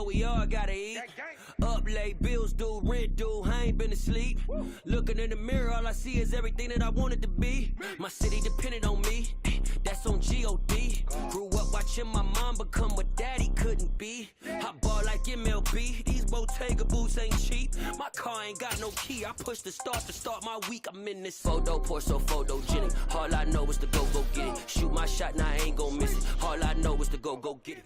know we all gotta eat. Up late, bills due, rent due, I ain't been asleep. Looking in the mirror, all I see is everything that I wanted to be. My city depended on me, that's on G.O.D. Grew up watching my mom become what daddy couldn't be. I ball like MLB, these Bottega boots ain't cheap. My car ain't got no key, I push the start to start my week. I'm in this photo, pour so photogenic. All I know is to go get it. Shoot my shot, now I ain't gon' miss it. All I know is to go get it.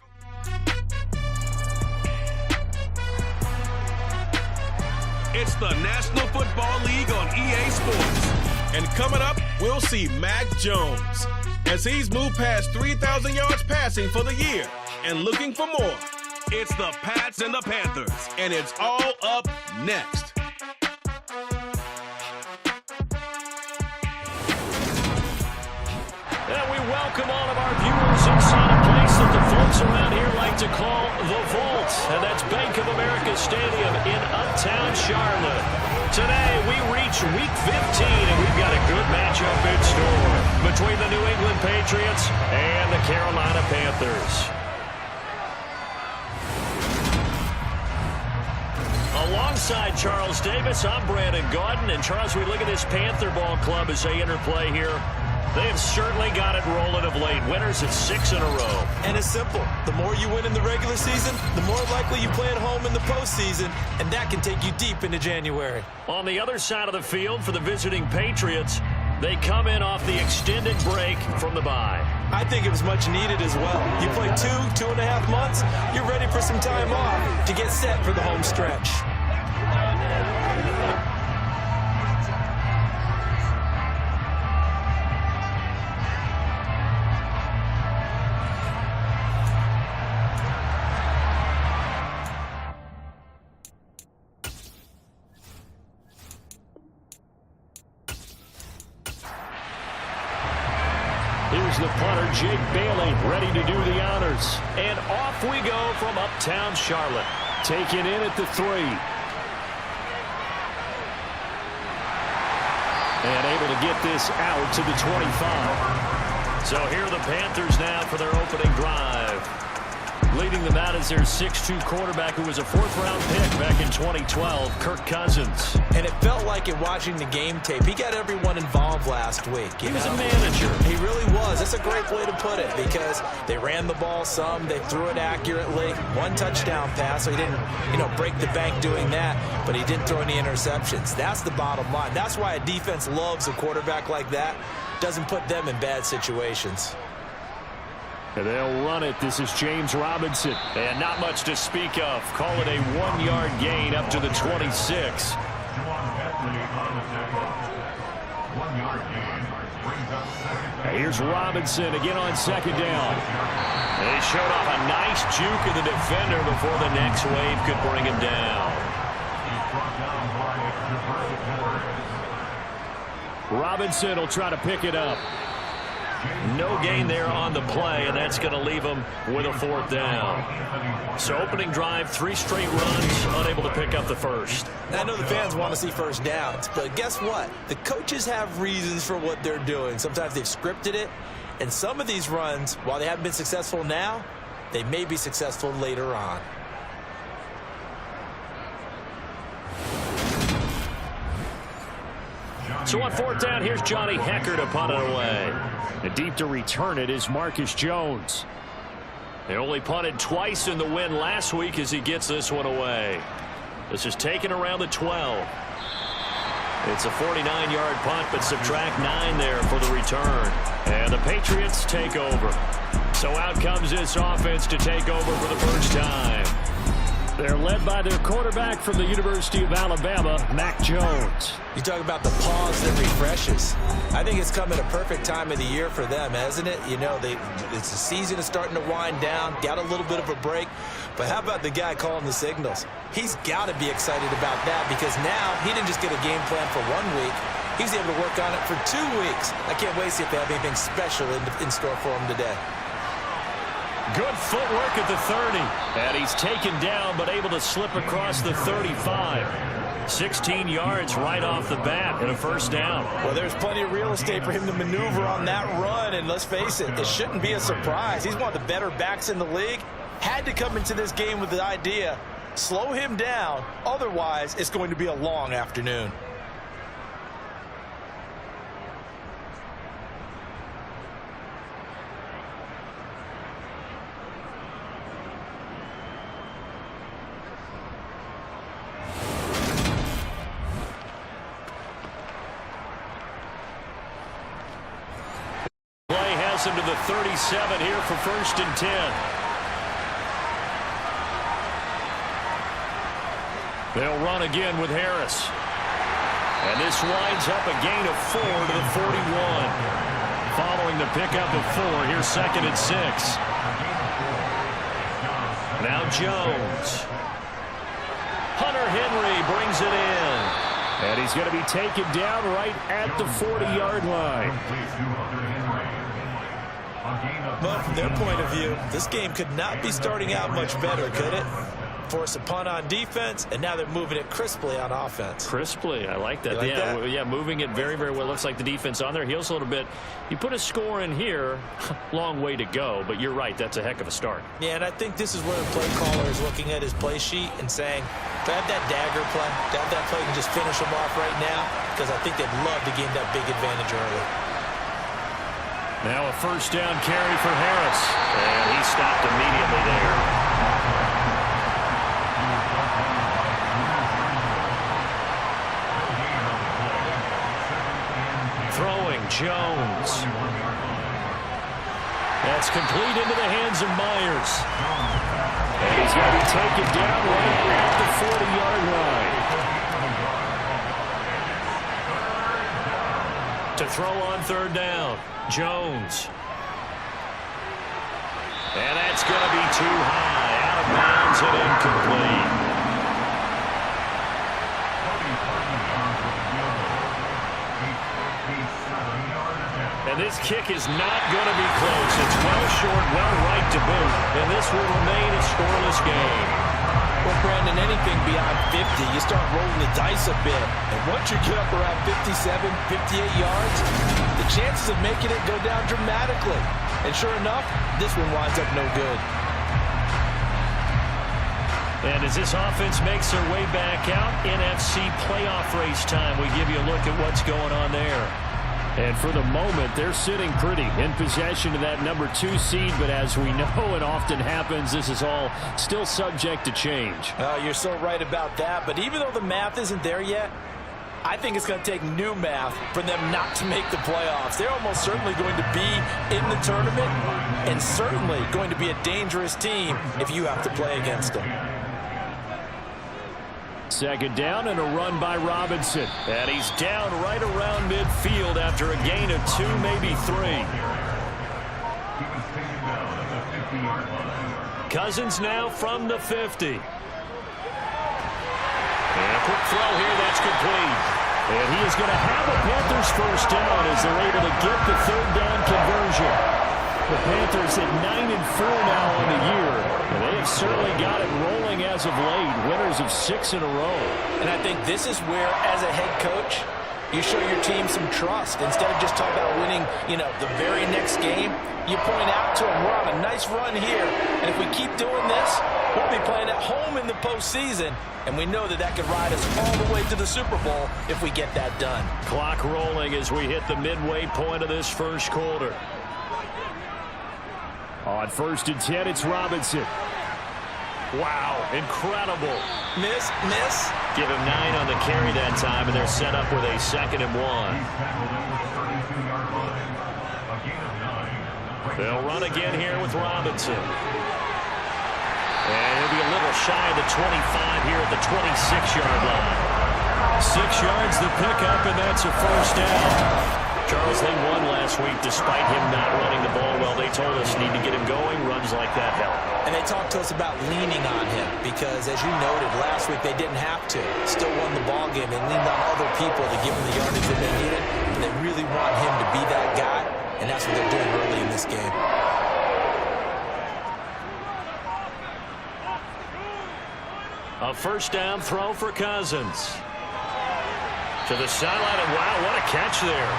It's the National Football League on EA Sports. And coming up, we'll see Mac Jones as he's moved past 3,000 yards passing for the year and looking for more. It's the Pats and the Panthers, and it's all up next. And we welcome all of our viewers inside a place that the folks around here like to call the Vault. And that's Bank of America Stadium in Uptown Charlotte. Today we reach Week 15, and we've got a good matchup in store between the New England Patriots and the Carolina Panthers. Alongside Charles Davis, I'm Brandon Gaudin. And Charles, we look at this Panther ball club as they interplay here. They have certainly got it rolling of late. Winners at 6 in a row. And it's simple. The more you win in the regular season, the more likely you play at home in the postseason, and that can take you deep into January. On the other side of the field for the visiting Patriots, they come in off the extended break from the bye. I think it was much needed as well. You play 2.5 months, you're ready for some time off to get set for the home stretch. Here's the punter, Jake Bailey, ready to do the honors. And off we go from Uptown Charlotte. Taken in at the 3. And able to get this out to the 25. So here are the Panthers now for their opening drive. Leading them out is their 6'2 quarterback who was a 4th-round pick back in 2012, Kirk Cousins. And it felt like it watching the game tape. He got everyone involved last week. He was a manager. He really was. That's a great way to put it because they ran the ball some. They threw it accurately. 1 touchdown pass, so he didn't, break the bank doing that, but he didn't throw any interceptions. That's the bottom line. That's why a defense loves a quarterback like that. Doesn't put them in bad situations. And they'll run it. This is James Robinson. And not much to speak of. Call it a 1-yard gain up to the 26. Here's Robinson again on 2nd down. And he showed off a nice juke of the defender before the next wave could bring him down. Robinson will try to pick it up. No gain there on the play, and that's going to leave them with a 4th down. So opening drive, 3 straight runs, unable to pick up the first. I know the fans want to see first downs, but guess what? The coaches have reasons for what they're doing. Sometimes they've scripted it, and some of these runs, while they haven't been successful now, they may be successful later on. So on 4th down, here's Johnny Hecker to punt it away. And deep to return it is Marcus Jones. They only punted twice in the win last week as he gets this one away. This is taken around the 12. It's a 49-yard punt, but subtract 9 there for the return. And the Patriots take over. So out comes this offense to take over for the first time. They're led by their quarterback from the University of Alabama, Mac Jones. You talk about the pause that refreshes. I think it's come at a perfect time of the year for them, hasn't it? It's the season is starting to wind down, got a little bit of a break. But how about the guy calling the signals? He's got to be excited about that because now he didn't just get a game plan for 1 week. He's able to work on it for 2 weeks. I can't wait to see if they have anything special in store for him today. Good footwork at the 30. And he's taken down, but able to slip across the 35. 16 yards right off the bat and a first down. Well, there's plenty of real estate for him to maneuver on that run. And let's face it, it shouldn't be a surprise. He's one of the better backs in the league. had to come into this game with the idea, slow him down, otherwise it's going to be a long afternoon. Him to the 37 here for 1st and 10. They'll run again with Harris. And this winds up a gain of 4 to the 41. Following the pickup of 4, here's 2nd and 6. Now Jones. Hunter Henry brings it in. And he's going to be taken down right at the 40-yard line. Well, from their point of view, this game could not be starting out much better, could it? Force a punt on defense, and now they're moving it crisply on offense. Crisply, I like that. Yeah, moving it very, very well. Looks like the defense on their heels a little bit. You put a score in here, long way to go, but you're right, that's a heck of a start. Yeah, and I think this is where the play caller is looking at his play sheet and saying, to have that dagger play, to have that play and just finish them off right now, because I think they'd love to gain that big advantage early. Now a 1st down carry for Harris. And he stopped immediately there. Throwing Jones. That's complete into the hands of Myers. And he's going to be taken down right at the 40-yard line. To throw on 3rd down. Jones. And that's going to be too high. Out of bounds and incomplete. And this kick is not going to be close. It's well short, well right to boot. And this will remain a scoreless game. Well, Brandon, anything beyond 50, you start rolling the dice a bit. And once you get up around 57, 58 yards, the chances of making it go down dramatically. And sure enough, this one winds up no good. And as this offense makes their way back out, NFC playoff race time, we give you a look at what's going on there. And for the moment, they're sitting pretty in possession of that number 2 seed. But as we know, it often happens, this is all still subject to change. Oh, you're so right about that. But even though the math isn't there yet, I think it's going to take new math for them not to make the playoffs. They're almost certainly going to be in the tournament and certainly going to be a dangerous team if you have to play against them. 2nd down and a run by Robinson. And he's down right around midfield after a gain of 2, maybe 3. Cousins now from the 50. And a quick throw here, that's complete. And he is going to have a Panthers 1st down as they're able to get the 3rd down conversion. The Panthers at 9-4 now on the year. And they have certainly got it rolling as of late. Winners of 6 in a row. And I think this is where, as a head coach, you show your team some trust. Instead of just talking about winning, the very next game, you point out to them, we're on a nice run here. And if we keep doing this, we'll be playing at home in the postseason. And we know that that could ride us all the way to the Super Bowl if we get that done. Clock rolling as we hit the midway point of this 1st quarter. On 1st and 10, it's Robinson. Wow, incredible. Miss. Give him 9 on the carry that time, and they're set up with a 2nd and 1. They'll run again here with Robinson. And he'll be a little shy of the 25 here at the 26-yard line. 6 yards the pickup, and that's a 1st down. Charles, they won last week despite him not running the ball well. They told us need to get him going. Runs like that help. And they talked to us about leaning on him because, as you noted, last week they didn't have to. Still won the ball game. They leaned on other people to give them the yardage that they needed. And they really want him to be that guy, and that's what they're doing early in this game. A 1st down throw for Cousins. To the sideline, and wow, what a catch there.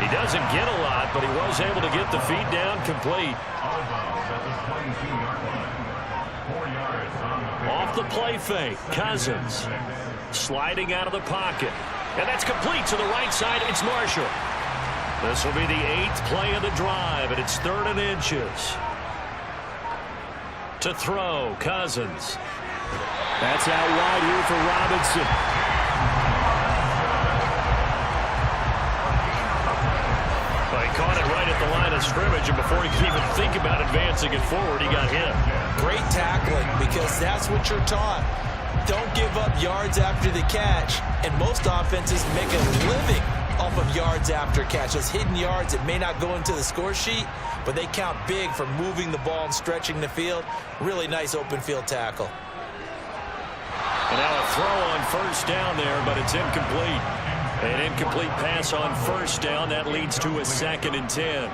He doesn't get a lot, but he was able to get the feet down complete. Off the play fake, Cousins sliding out of the pocket. And that's complete to the right side. It's Marshall. This will be the 8th play of the drive, and it's 3rd and inches. To throw, Cousins. That's out wide here for Robinson. Well, he caught it right at the line of scrimmage, and before he could even think about advancing it forward, he got hit. Great tackling, because that's what you're taught. Don't give up yards after the catch, and most offenses make a living off of yards after catch. Those hidden yards that may not go into the score sheet, but they count big for moving the ball and stretching the field. Really nice open field tackle. And now a throw on first down there, but it's incomplete. An incomplete pass on first down. That leads to a 2nd and 10.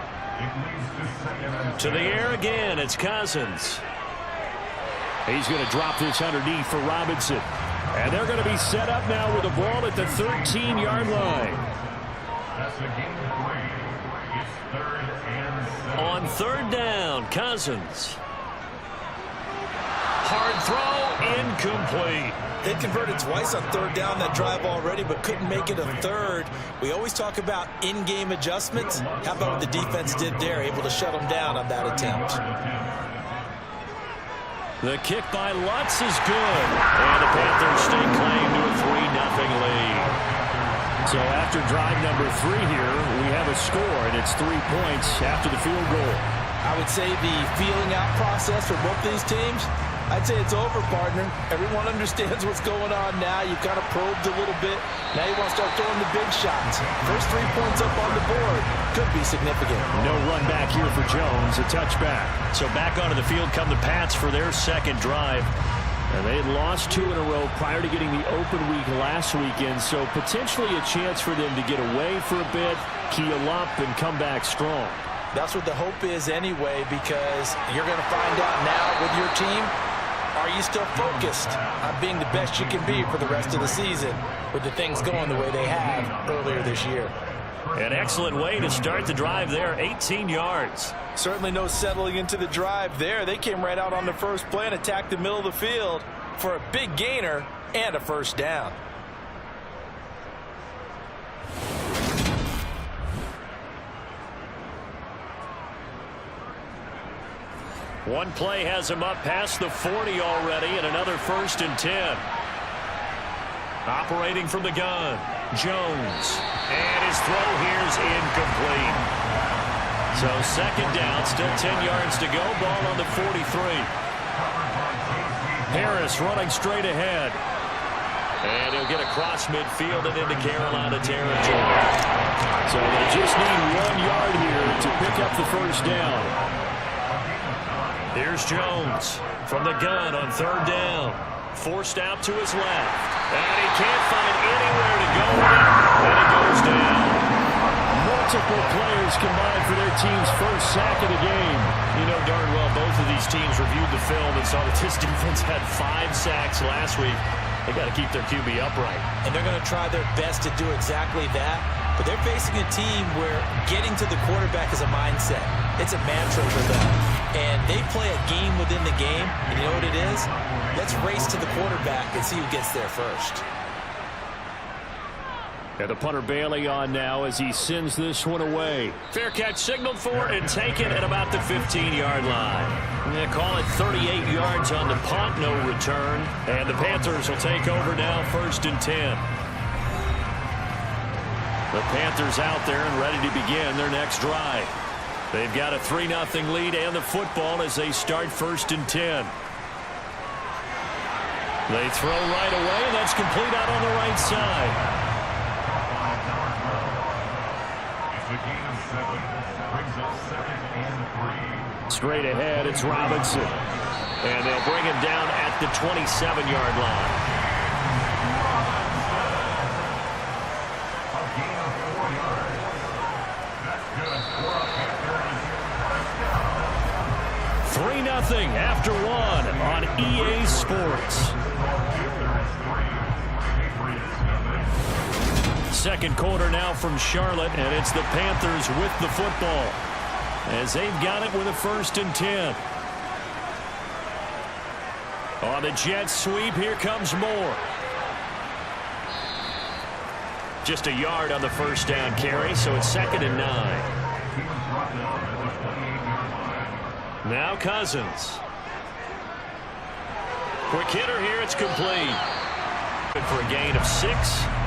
To the air again, it's Cousins. He's going to drop this underneath for Robinson. And they're going to be set up now with the ball at the 13-yard line. On 3rd down, Cousins. Hard throw, incomplete. They converted twice on 3rd down that drive already, but couldn't make it a 3rd. We always talk about in-game adjustments. How about what the defense did there, able to shut them down on that attempt. The kick by Lutz is good. And the Panthers stake claim to a 3-0 lead. So after drive number 3 here, we have a score, and it's 3 points after the field goal. I would say the feeling out process for both these teams, I'd say it's over, partner. Everyone understands what's going on now. You've kind of probed a little bit. Now you want to start throwing the big shots. First 3 points up on the board could be significant. No run back here for Jones, a touchback. So back onto the field come the Pats for their 2nd drive. And they had lost 2 in a row prior to getting the open week last weekend, so potentially a chance for them to get away for a bit, keel up, and come back strong. That's what the hope is anyway, because you're going to find out now with your team, are you still focused on being the best you can be for the rest of the season with the things going the way they have earlier this year? An excellent way to start the drive there, 18 yards. Certainly no settling into the drive there. They came right out on the first play and attacked the middle of the field for a big gainer and a first down. One play has him up past the 40 already, and another 1st and 10. Operating from the gun, Jones. And his throw here's incomplete. So 2nd down, still 10 yards to go. Ball on the 43. Harris running straight ahead. And he'll get across midfield and into Carolina territory. So they just need 1 yard here to pick up the first down. Here's Jones from the gun on 3rd down. Forced out to his left. And he can't find anywhere to go with it. And it goes down. Multiple players combined for their team's first sack of the game. You know darn well both of these teams reviewed the film and saw that this defense had 5 sacks last week. They got to keep their QB upright. And they're going to try their best to do exactly that. But they're facing a team where getting to the quarterback is a mindset. It's a mantra for them. And they play a game within the game. And you know what it is? Let's race to the quarterback and see who gets there first. And the punter Bailey on now as he sends this one away. Fair catch signaled for and taken at about the 15-yard line. They call it 38 yards on the punt, no return. And the Panthers will take over now, 1st and 10. The Panthers out there and ready to begin their next drive. They've got a 3-0 lead and the football as they start 1st and 10. They throw right away, and that's complete out on the right side. Straight ahead, it's Robinson. And they'll bring him down at the 27-yard line. After 1 on EA Sports. Second quarter now from Charlotte, and it's the Panthers with the football as they've got it with a 1st and 10. On the jet sweep, here comes Moore. Just a yard on the first down carry, so it's 2nd and 9. Now Cousins. Quick hitter here, it's complete. Good for a gain of 6,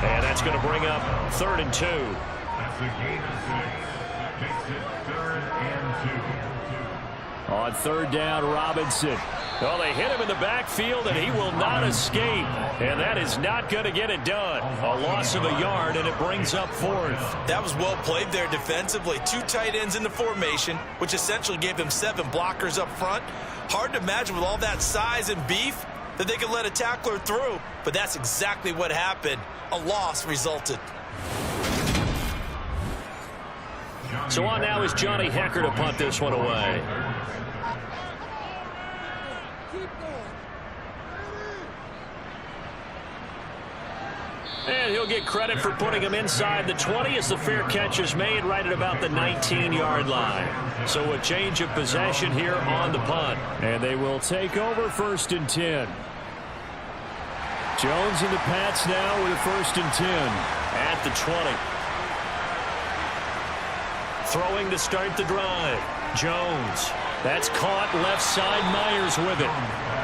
and that's going to bring up 3rd and 2. That's a gain of 6. Makes it 3rd and 2. On 3rd down, Robinson. Well, they hit him in the backfield, and he will not escape. And that is not going to get it done. A loss of a yard, and it brings up 4th. That was well played there defensively. 2 tight ends in the formation, which essentially gave them 7 blockers up front. Hard to imagine with all that size and beef that they could let a tackler through. But that's exactly what happened. A loss resulted. So on now is Johnny Hecker to punt this one away. And he'll get credit for putting him inside the 20 as the fair catch is made right at about the 19-yard line. So a change of possession here on the punt. And they will take over 1st and 10. Jones and the Pats now with a 1st and 10 at the 20. Throwing to start the drive. Jones. That's caught left side. Myers with it.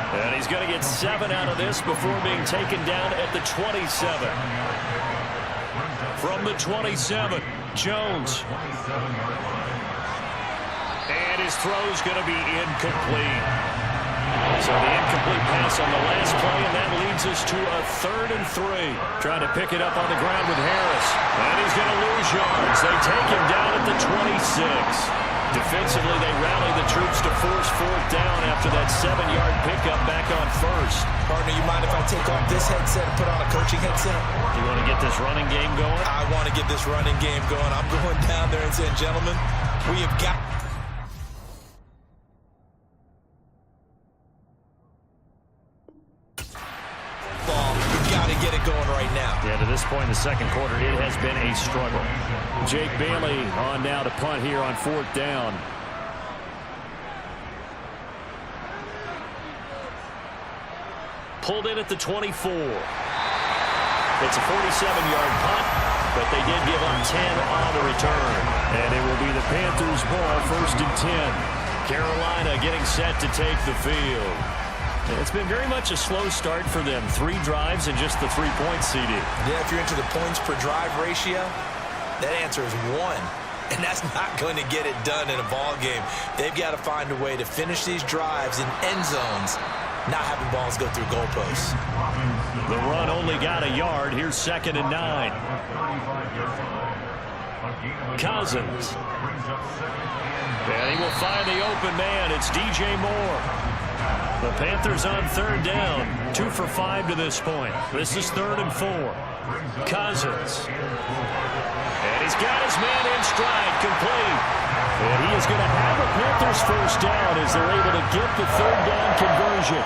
And he's going to get 7 out of this before being taken down at the 27. From the 27, Jones. And his throw's going to be incomplete. So the incomplete pass on the last play, and that leads us to a 3rd and 3. Trying to pick it up on the ground with Harris. And he's going to lose yards. They take him down at the 26. Defensively, they rally the troops to force 4th down after that 7-yard pickup back on 1st. Partner, you mind if I take off this headset and put on a coaching headset? You want to get this running game going? I want to get this running game going. I'm going down there and saying, gentlemen, we have got... We've got to get it going right now. Yeah, to this point in the second quarter, it has been a struggle. Jake Bailey on now to punt here on 4th down. Pulled in at the 24. It's a 47-yard punt, but they did give up 10 on the return. And it will be the Panthers' ball, 1st and 10. Carolina getting set to take the field. It's been very much a slow start for them. 3 drives and just the 3 points, CD. Yeah, if you're into the points per drive ratio, that answer is 1. And that's not going to get it done in a ball game. They've got to find a way to finish these drives in end zones, not having balls go through goalposts. The run only got a yard. Here's 2nd and 9. Cousins. And he will find the open man. It's DJ Moore. The Panthers on 3rd down. 2 for 5 to this point. This is 3rd and 4. Cousins. And he's got his man in stride, complete. And he is going to have a Panthers 1st down as they're able to get the 3rd down conversion.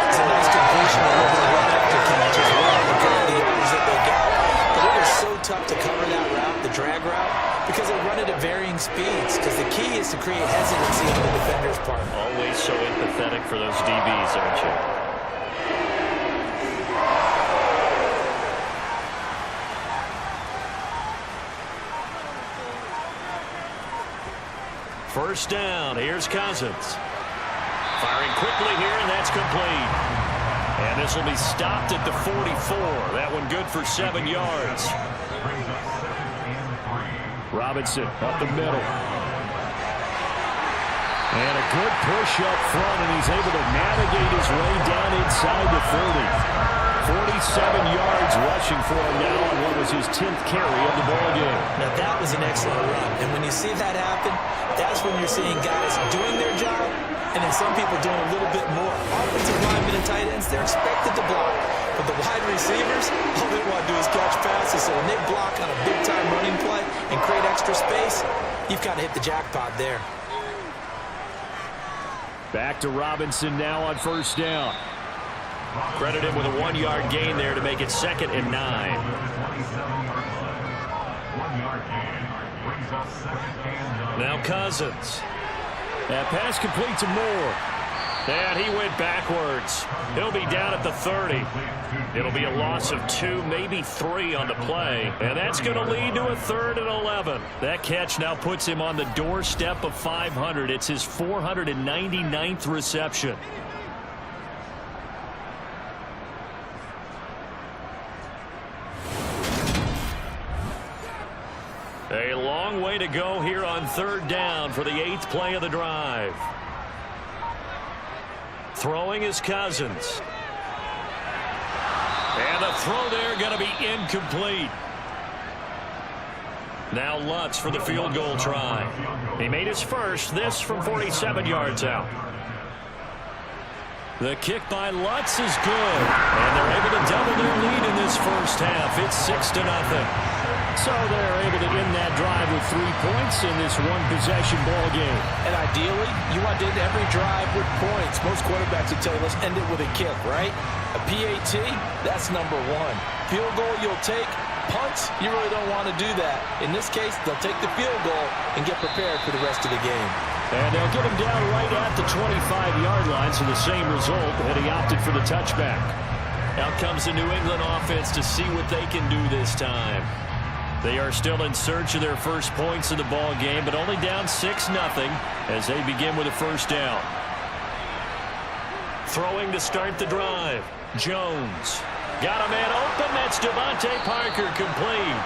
It's a nice completion of the run after catch as well because of the yards that they got. But it is so tough to cover that route, the drag route, because they run it at varying speeds. Because the key is to create hesitancy on the defender's part. Always so empathetic for those DBs, aren't you? First down. Here's Cousins. Firing quickly here, and that's complete. And this will be stopped at the 44. That one good for 7 yards. Robinson up the middle. And a good push up front, and he's able to navigate his way down inside the 30. 47 yards rushing for him now on what was his 10th carry of the ball game. Now that was an excellent run. And when you see that happen, that's when you're seeing guys doing their job and then some people doing a little bit more. Offensive linemen and tight ends, they're expected to block. But the wide receivers, all they want to do is catch passes. So when they block on a big-time running play and create extra space, you've got to hit the jackpot there. Back to Robinson now on 1st down. Credit him with a 1-yard gain there to make it 2nd and 9. Now Cousins. That pass complete to Moore. And he went backwards. He'll be down at the 30. It'll be a loss of 2, maybe 3 on the play. And that's going to lead to a 3rd and 11. That catch now puts him on the doorstep of 500. It's his 499th reception. A long way to go here on 3rd down for the 8th play of the drive. Throwing is Cousins. And the throw there going to be incomplete. Now Lutz for the field goal try. He made his first, this from 47 yards out. The kick by Lutz is good. And they're able to double their lead in this first half. It's 6-0. So they're able to end that drive with 3 points in this one-possession ball game. And ideally, you want to end every drive with points. Most quarterbacks would tell you, let's end it with a kick, right? A PAT, that's number 1. Field goal you'll take. Punts, you really don't want to do that. In this case, they'll take the field goal and get prepared for the rest of the game. And they'll get him down right at the 25-yard line, so the same result, and he opted for the touchback. Out comes the New England offense to see what they can do this time. They are still in search of their first points in the ball game, but only down 6-0 as they begin with a first down. Throwing to start the drive. Jones. Got a man open. That's Devontae Parker complete.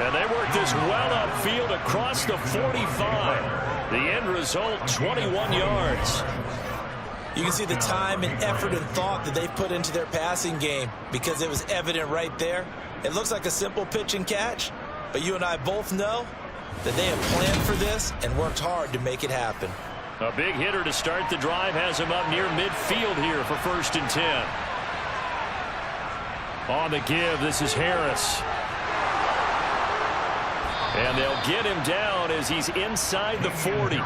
And they work this well upfield across the 45. The end result, 21 yards. You can see the time and effort and thought that they've put into their passing game because it was evident right there. It looks like a simple pitch and catch, but you and I both know that they have planned for this and worked hard to make it happen. A big hitter to start the drive has him up near midfield here for 1st and 10. On the give, this is Harris. And they'll get him down as he's inside the 40.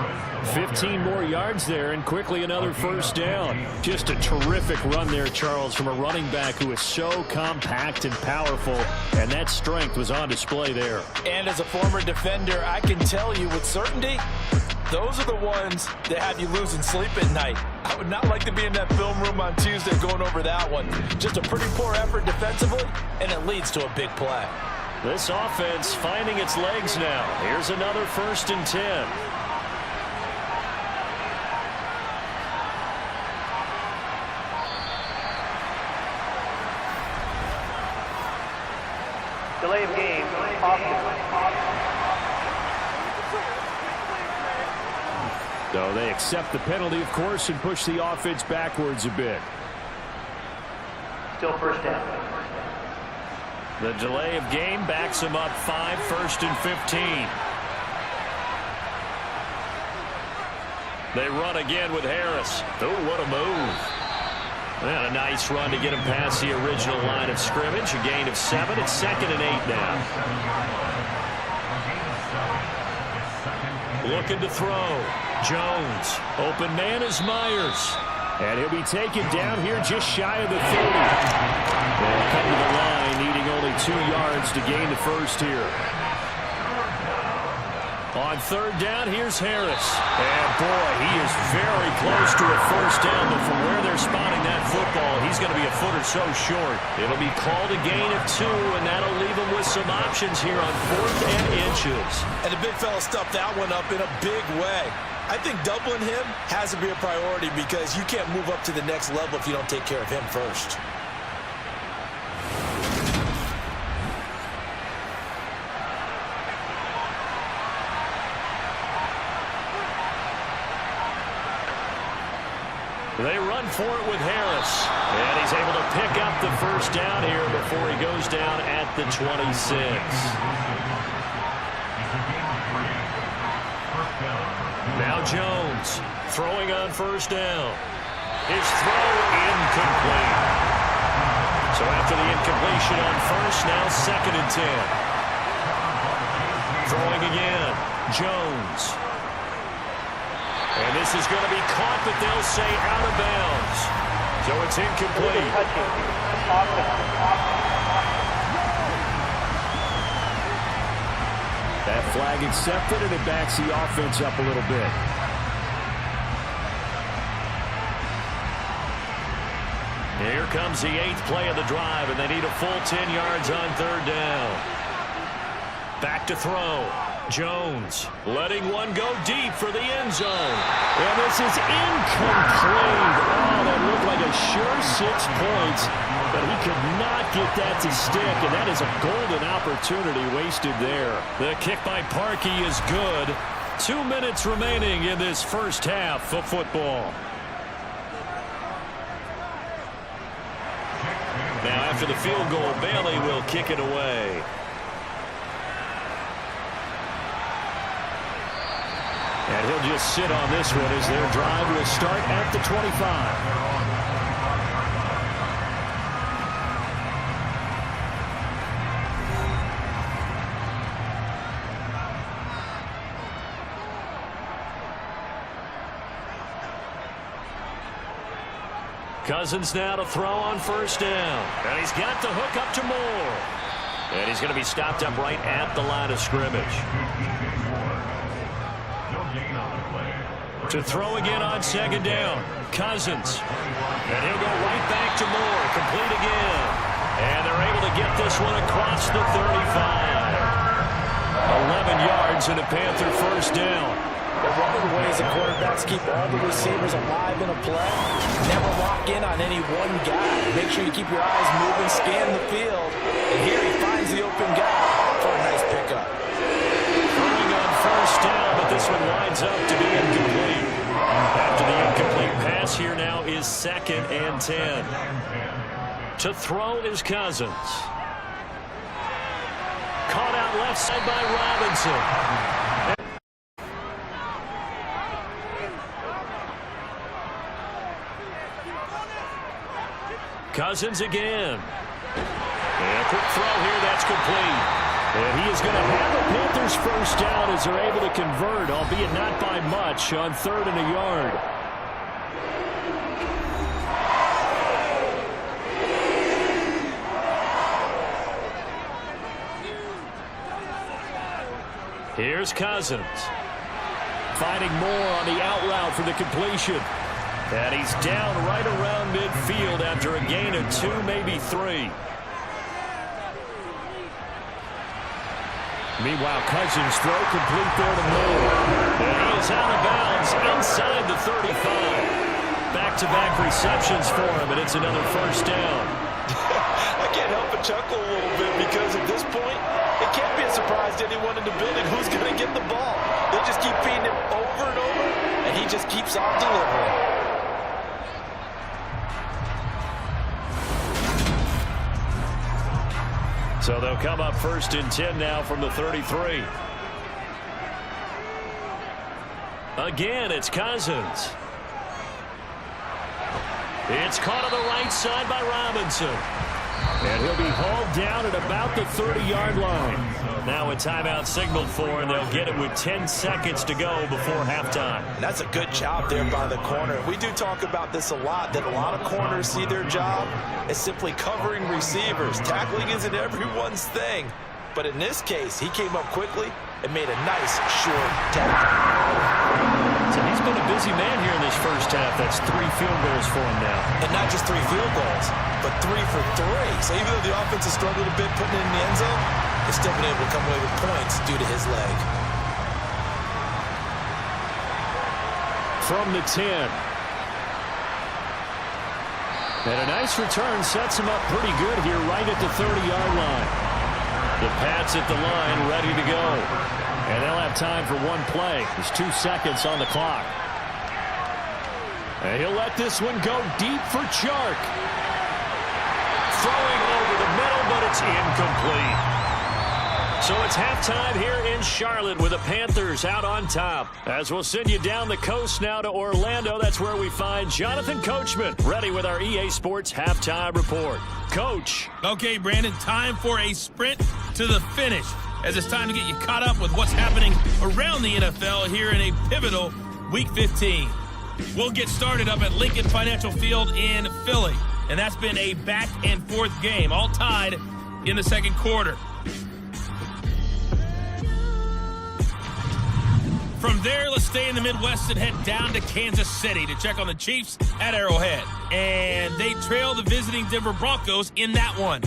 15 more yards there and quickly another first down. Just a terrific run there, Charles, from a running back who is so compact and powerful, and that strength was on display there. And as a former defender, I can tell you with certainty, those are the ones that have you losing sleep at night. I would not like to be in that film room on Tuesday going over that one. Just a pretty poor effort defensively, and it leads to a big play. This offense finding its legs now. Here's another 1st and 10. Delay of game, So they accept the penalty, of course, and push the offense backwards a bit. Still first down. The delay of game backs him up 5, 1st and 15. They run again with Harris. Oh, what a move. And a nice run to get him past the original line of scrimmage. A gain of 7. It's 2nd and 8 now. Looking to throw. Jones. Open man is Myers. And he'll be taken down here just shy of the 30. They'll come to the line, needing only 2 yards to gain the first here. On 3rd down, here's Harris. And boy, he is very close to a first down, but from where they're spotting that football, he's going to be a foot or so short. It'll be called a gain of 2, and that'll leave him with some options here on 4th and inches. And the big fella stuffed that one up in a big way. I think doubling him has to be a priority because you can't move up to the next level if you don't take care of him first. They run for it with Harris. And he's able to pick up the first down here before he goes down at the 26. Now Jones throwing on 1st down. His throw incomplete. So after the incompletion on 1st, now 2nd and 10. Throwing again. Jones. And this is going to be caught, but they'll say out of bounds. So it's incomplete. That flag accepted, and it backs the offense up a little bit. Here comes the 8th play of the drive, and they need a full 10 yards on 3rd down. Back to throw. Jones letting one go deep for the end zone. And this is incomplete. Oh, that looked like a sure 6 points, but he could not get that to stick, and that is a golden opportunity wasted there. The kick by Parkey is good. 2 minutes remaining in this first half of football. Now after the field goal, Bailey will kick it away. And he'll just sit on this one as their drive will start at the 25. Cousins now to throw on 1st down. And he's got the hook up to Moore. And he's going to be stopped up right at the line of scrimmage. To throw again on 2nd down. Cousins. And he'll go right back to Moore. Complete again. And they're able to get this one across the 35. 11 yards and a Panther 1st down. One of the ways the quarterbacks keep all the receivers alive in a play, never lock in on any one guy. Make sure you keep your eyes moving, scan the field, and here he finds the open guy for a nice pickup. Throwing on 1st down, but this one winds up to be incomplete. After the incomplete pass, here now is 2nd and 10. To throw is Cousins. Caught out left side by Robinson. Cousins again. And a quick throw here, that's complete. And he is going to have a Panthers 1st down as they're able to convert, albeit not by much, on 3rd and a yard. Here's Cousins. Finding Moore on the out route for the completion. And he's down right around midfield after a gain of 2, maybe 3. Meanwhile, Cousins throw complete there to Moore. And he is out of bounds inside the 35. Back-to-back receptions for him, and it's another 1st down. I can't help but chuckle a little bit because at this point, it can't be a surprise to anyone in the building who's going to get the ball. They just keep feeding him over and over, and he just keeps on delivering. So they'll come up 1st and 10 now from the 33. Again, it's Cousins. It's caught on the right side by Robinson. And he'll be hauled down at about the 30-yard line. Now a timeout signaled for, and they'll get it with 10 seconds to go before halftime. And that's a good job there by the corner. We do talk about this a lot, that a lot of corners see their job as simply covering receivers. Tackling isn't everyone's thing. But in this case, he came up quickly and made a nice short tackle. So he's been a busy man here in this first half. That's 3 field goals for him now. And not just 3 field goals, but 3 for 3. So even though the offense has struggled a bit putting it in the end zone, they've still been able to come away with points due to his leg. From the 10. And a nice return sets him up pretty good here right at the 30-yard line. The Pats at the line ready to go. And they'll have time for one play. There's 2 seconds on the clock. And he'll let this one go deep for Chark. Throwing over the middle, but it's incomplete. So it's halftime here in Charlotte with the Panthers out on top. As we'll send you down the coast now to Orlando, that's where we find Jonathan Coachman ready with our EA Sports Halftime Report. Coach. Okay, Brandon, time for a sprint to the finish, as it's time to get you caught up with what's happening around the NFL here in a pivotal Week 15. We'll get started up at Lincoln Financial Field in Philly, and that's been a back-and-forth game, all tied in the second quarter. From there, let's stay in the Midwest and head down to Kansas City to check on the Chiefs at Arrowhead. And they trail the visiting Denver Broncos in that one.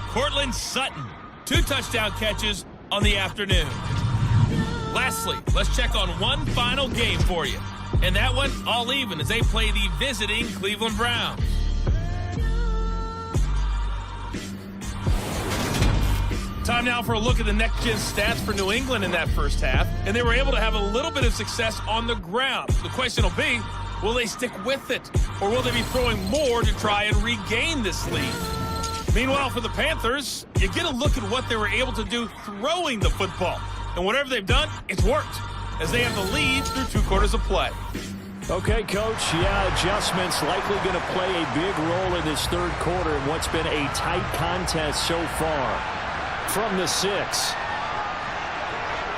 Cortland Sutton, 2 touchdown catches on the afternoon. Lastly, let's check on one final game for you. And that one, all even as they play the visiting Cleveland Browns. Time now for a look at the next-gen stats for New England in that first half, and they were able to have a little bit of success on the ground. The question will be, will they stick with it, or will they be throwing more to try and regain this lead? Meanwhile, for the Panthers, you get a look at what they were able to do throwing the football. And whatever they've done, it's worked, as they have the lead through 2 quarters of play. Okay, Coach, adjustments likely going to play a big role in this third quarter in what's been a tight contest so far. From the 6.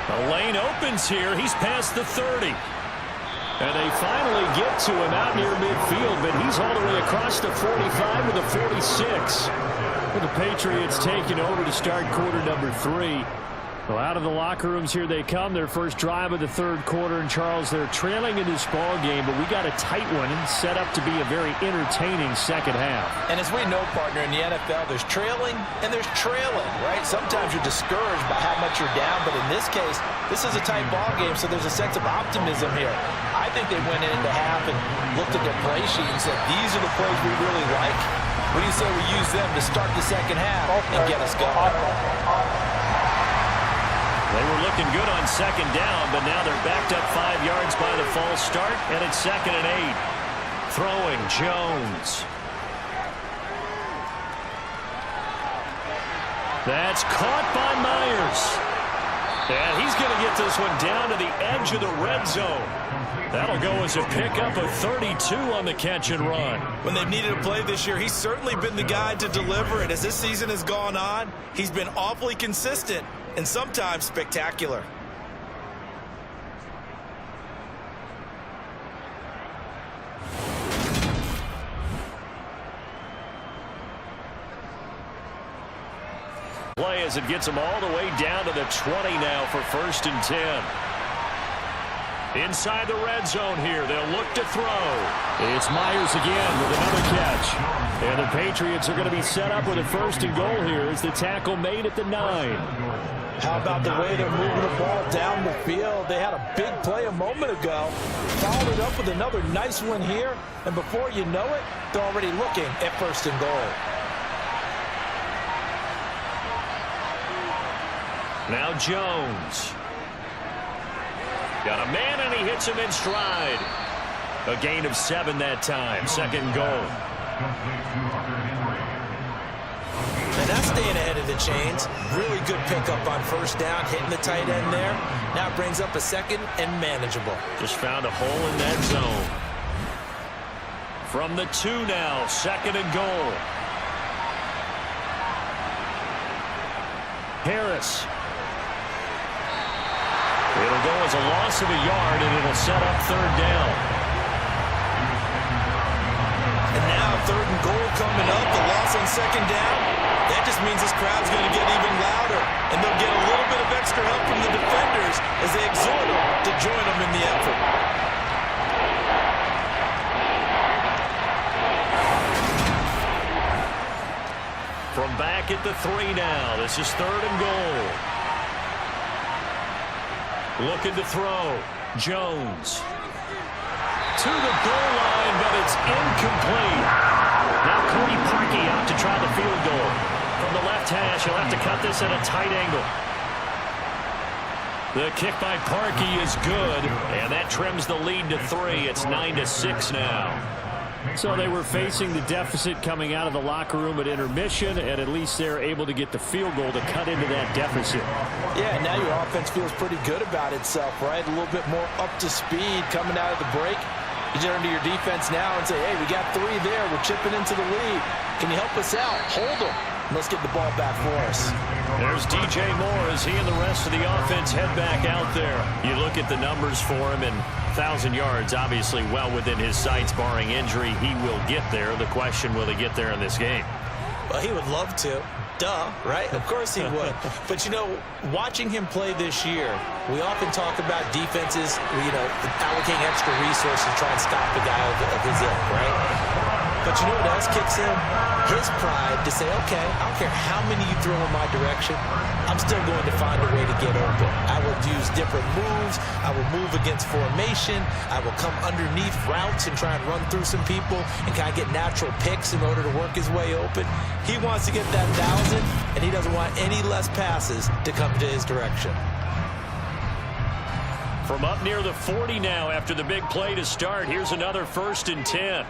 The lane opens here. He's past the 30. And they finally get to him out near midfield, but he's all the way across the 45 with the 46. With the Patriots taking over to start quarter number 3. Well, out of the locker rooms here they come. Their first drive of the third quarter. And, Charles, they're trailing in this ball game, but we got a tight one set up to be a very entertaining second half. And as we know, partner, in the NFL, there's trailing and there's trailing, right? Sometimes you're discouraged by how much you're down, but in this case, this is a tight ball game, so there's a sense of optimism here. I think they went into half and looked at their play sheet and said, these are the plays we really like. What do you say we use them to start the second half and get us going? They were looking good on second down, but now they're backed up 5 yards by the false start, and it's 2nd and 8. Throwing Jones. That's caught by Myers. And he's going to get this one down to the edge of the red zone. That'll go as a pickup of 32 on the catch and run. When they've needed a play this year, he's certainly been the guy to deliver it. As this season has gone on, he's been awfully consistent and sometimes spectacular. Play as it gets them all the way down to the 20 now for 1st and 10. Inside the red zone here, they'll look to throw. It's Myers again with another catch. And the Patriots are going to be set up with a 1st and goal here as the tackle made at the 9. How about the way they're moving the ball down the field? They had a big play a moment ago. Followed it up with another nice one here. And before you know it, they're already looking at 1st and goal. Now Jones. Got a man, and he hits him in stride. A gain of 7 that time. 2nd goal. And that's staying ahead of the chains. Really good pickup on 1st down, hitting the tight end there. Now it brings up a 2nd and manageable. Just found a hole in that zone. From the 2 now, 2nd and goal. Harris. It'll go as a loss of a yard, and it'll set up 3rd down. And now 3rd and goal coming up. The loss on 2nd down. That just means this crowd's going to get even louder. And they'll get a little bit of extra help from the defenders as they exhort them to join them in the effort. From back at the 3 now. This is 3rd and goal. Looking to throw. Jones. To the goal line, but it's incomplete. Now Cody Parkey out to try the field goal. From the left hash, he'll have to cut this at a tight angle. The kick by Parkey is good, and that trims the lead to 3. It's 9-6 now. So they were facing the deficit coming out of the locker room at intermission, and at least they're able to get the field goal to cut into that deficit. Yeah, now your offense feels pretty good about itself, right? A little bit more up to speed coming out of the break. You turn to your defense now and say, hey, we got 3 there. We're chipping into the lead. Can you help us out? Hold them. Let's get the ball back for us. There's DJ Moore as he and the rest of the offense head back out there. You look at the numbers for him, and 1,000 yards obviously well within his sights, barring injury. He will get there. The question, will he get there in this game? Well, he would love to. Duh, right? Of course he would. But, you know, watching him play this year, we often talk about defenses, allocating extra resources to try and stop a guy of his ilk, right? But you know what else kicks in? His pride to say, okay, I don't care how many you throw in my direction, I'm still going to find a way to get open. I will use different moves. I will move against formation. I will come underneath routes and try and run through some people and kind of get natural picks in order to work his way open. He wants to get that 1,000, and he doesn't want any less passes to come to his direction. From up near the 40 now after the big play to start, here's another 1st and 10.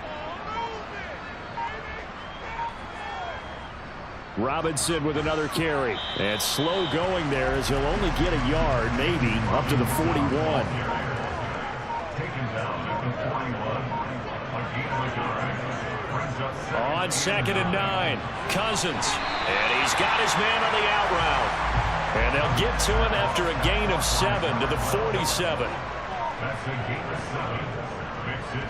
Robinson with another carry. And slow going there as he'll only get a yard, maybe, up to the 41. Taken down at the 41. On 2nd and 9, Cousins. And he's got his man on the out route. And they'll get to him after a gain of 7 to the 47. That's a gain of 7.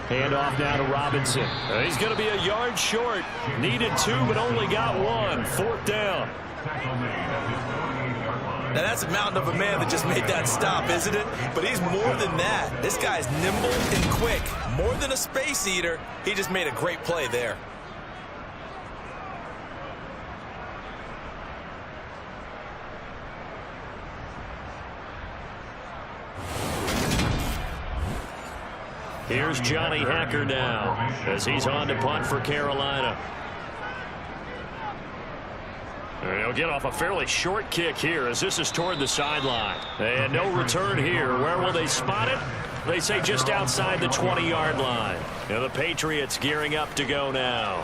Handoff now to Robinson. He's going to be a yard short. Needed 2, but only got 1. 4th down. Now, that's a mountain of a man that just made that stop, isn't it? But he's more than that. This guy's nimble and quick. More than a space eater. He just made a great play there. Here's Johnny Hacker now as he's on to punt for Carolina. And he'll get off a fairly short kick here as this is toward the sideline. And no return here. Where will they spot it? They say just outside the 20-yard line. Now the Patriots gearing up to go now.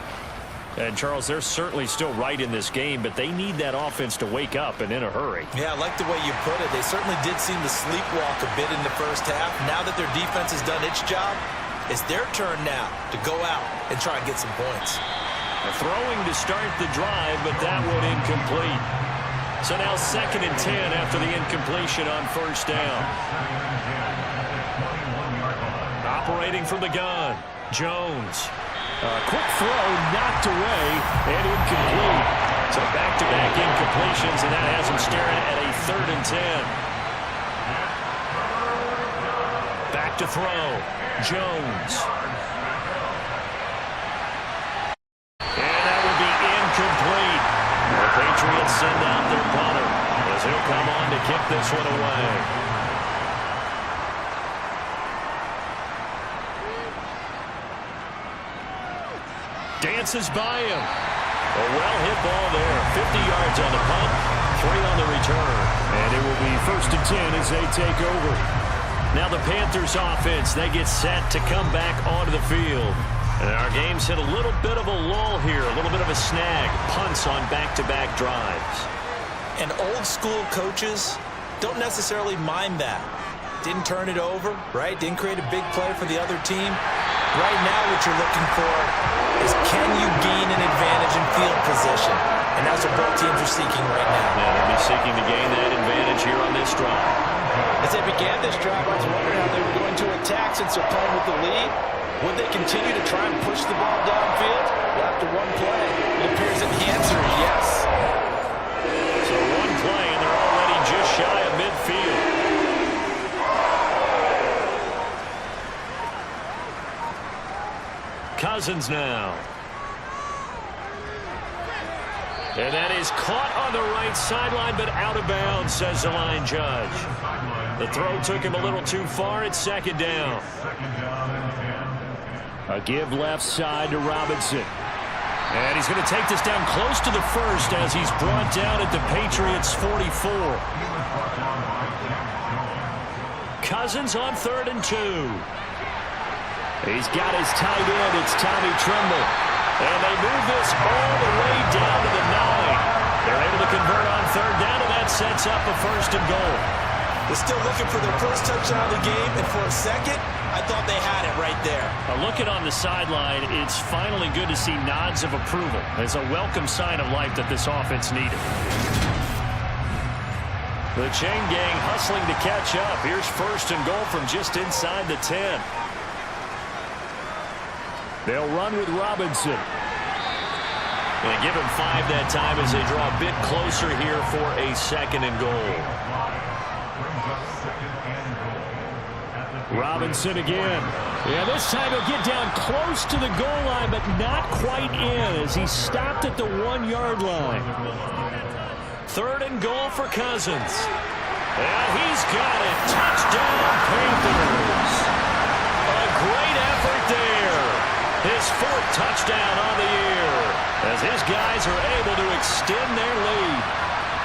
And, Charles, they're certainly still right in this game, but they need that offense to wake up and in a hurry. Yeah, I like the way you put it. They certainly did seem to sleepwalk a bit in the first half. Now that their defense has done its job, it's their turn now to go out and try and get some points. Throwing to start the drive, but that one incomplete. So now 2nd and 10 after the incompletion on 1st down. Operating from the gun, Jones. Quick throw, knocked away, and incomplete. So back-to-back incompletions, and that has him staring at a 3rd and 10. Back to throw, Jones. And that will be incomplete. The Patriots send out their punter as he'll come on to kick this one away. Dances by him. A well-hit ball there. 50 yards on the punt, 3 on the return. And it will be 1st and 10 as they take over. Now the Panthers offense, they get set to come back onto the field. And our game's hit a little bit of a lull here, a little bit of a snag. Punts on back-to-back drives. And old-school coaches don't necessarily mind that. Didn't turn it over, right? Didn't create a big play for the other team. Right now what you're looking for is can you gain an advantage in field position? And that's what both teams are seeking right now. Yeah, they'll be seeking to gain that advantage here on this drive. As they began this drive, I was wondering how they were going to attack since they're playing with the lead. Would they continue to try and push the ball downfield? Well, after one play, it appears that the answer is yes. So one play, and they're already just shy of midfield. Cousins now. And that is caught on the right sideline, but out of bounds, says the line judge. The throw took him a little too far. It's 2nd down. A give left side to Robinson. And he's going to take this down close to the 1st as he's brought down at the Patriots' 44. Cousins on 3rd and 2. He's got his tight end. It's Tommy Tremble. And they move this all the way down to the 9. They're able to convert on 3rd down, and that sets up a 1st and goal. They're still looking for their first touchdown of the game, and for a second, I thought they had it right there. Looking on the sideline, it's finally good to see nods of approval. It's a welcome sign of life that this offense needed. The chain gang hustling to catch up. Here's 1st and goal from just inside the 10. They'll run with Robinson. And give him 5 that time as they draw a bit closer here for a 2nd and goal. Robinson again. Yeah, this time he'll get down close to the goal line, but not quite in as he stopped at the 1-yard line. 3rd and goal for Cousins. And he's got it. Touchdown, Panthers. A great effort there. His 4th touchdown on the year as his guys are able to extend their lead.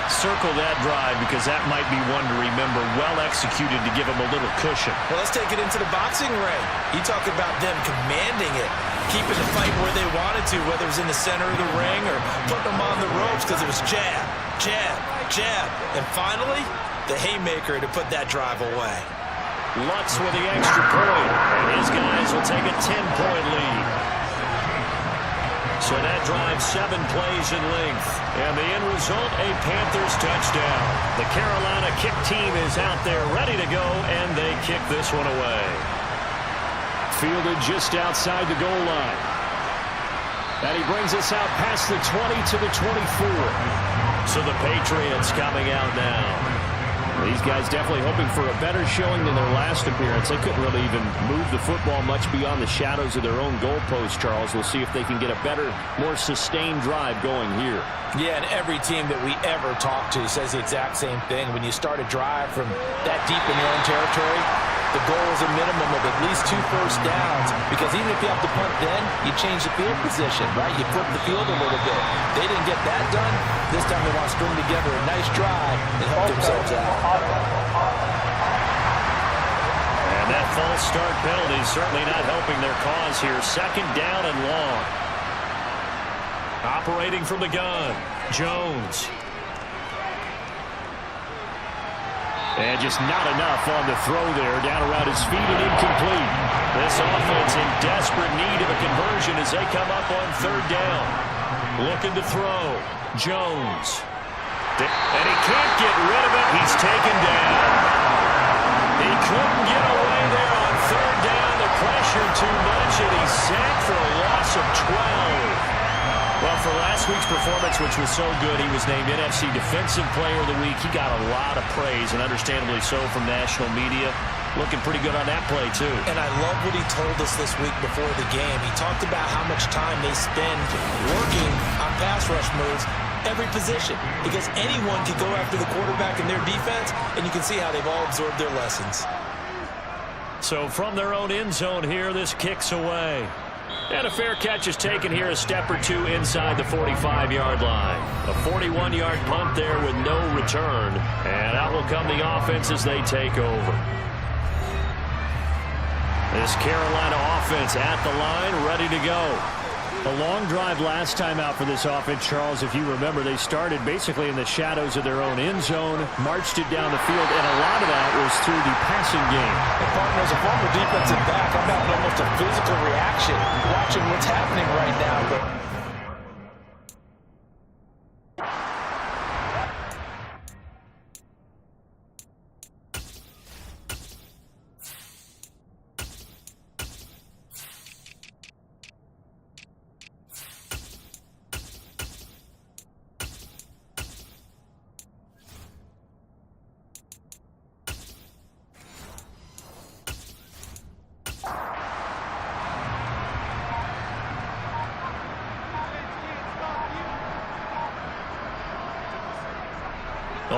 Circle that drive because that might be one to remember. Well executed to give him a little cushion. Well, let's take it into the boxing ring. You talk about them commanding it, keeping the fight where they wanted to, whether it was in the center of the ring or putting them on the ropes because it was jab, jab, jab. And finally, the haymaker to put that drive away. Lutz with the extra point, and his guys will take a 10-point lead. So that drives 7 plays in length. And the end result, a Panthers touchdown. The Carolina kick team is out there ready to go, and they kick this one away. Fielded just outside the goal line. And he brings us out past the 20 to the 24. So the Patriots coming out now. These guys definitely hoping for a better showing than their last appearance. They couldn't really even move the football much beyond the shadows of their own goalpost, Charles. We'll see if they can get a better, more sustained drive going here. Yeah, and every team that we ever talk to says the exact same thing. When you start a drive from that deep in your own territory, the goal is a minimum of at least 2 first downs, because even if you have to punt then, you change the field position, right? You flip the field a little bit. They didn't get that done. This time they want to string together a nice drive and help themselves out. And that false start penalty certainly not helping their cause here. 2nd down and long. Operating from the gun, Jones. And just not enough on the throw there. Down around his feet and incomplete. This offense in desperate need of a conversion as they come up on 3rd down. Looking to throw. Jones. And he can't get rid of it. He's taken down. He couldn't get away there on 3rd down. The pressure too much, and he's sacked for a loss of 12. Well, for last week's performance, which was so good, he was named NFC Defensive Player of the Week. He got a lot of praise, and understandably so, from national media. Looking pretty good on that play, too. And I love what he told us this week before the game. He talked about how much time they spend working on pass rush moves, every position, because anyone can go after the quarterback in their defense, and you can see how they've all absorbed their lessons. So from their own end zone here, this kicks away. And a fair catch is taken here, a step or 2 inside the 45-yard line. A 41-yard punt there with no return. And out will come the offense as they take over. This Carolina offense at the line, ready to go. A long drive last time out for this offense, Charles. If you remember, they started basically in the shadows of their own end zone, marched it down the field, and a lot of that was through the passing game. And partner, as a former defensive back, I'm having almost a physical reaction watching what's happening right now. But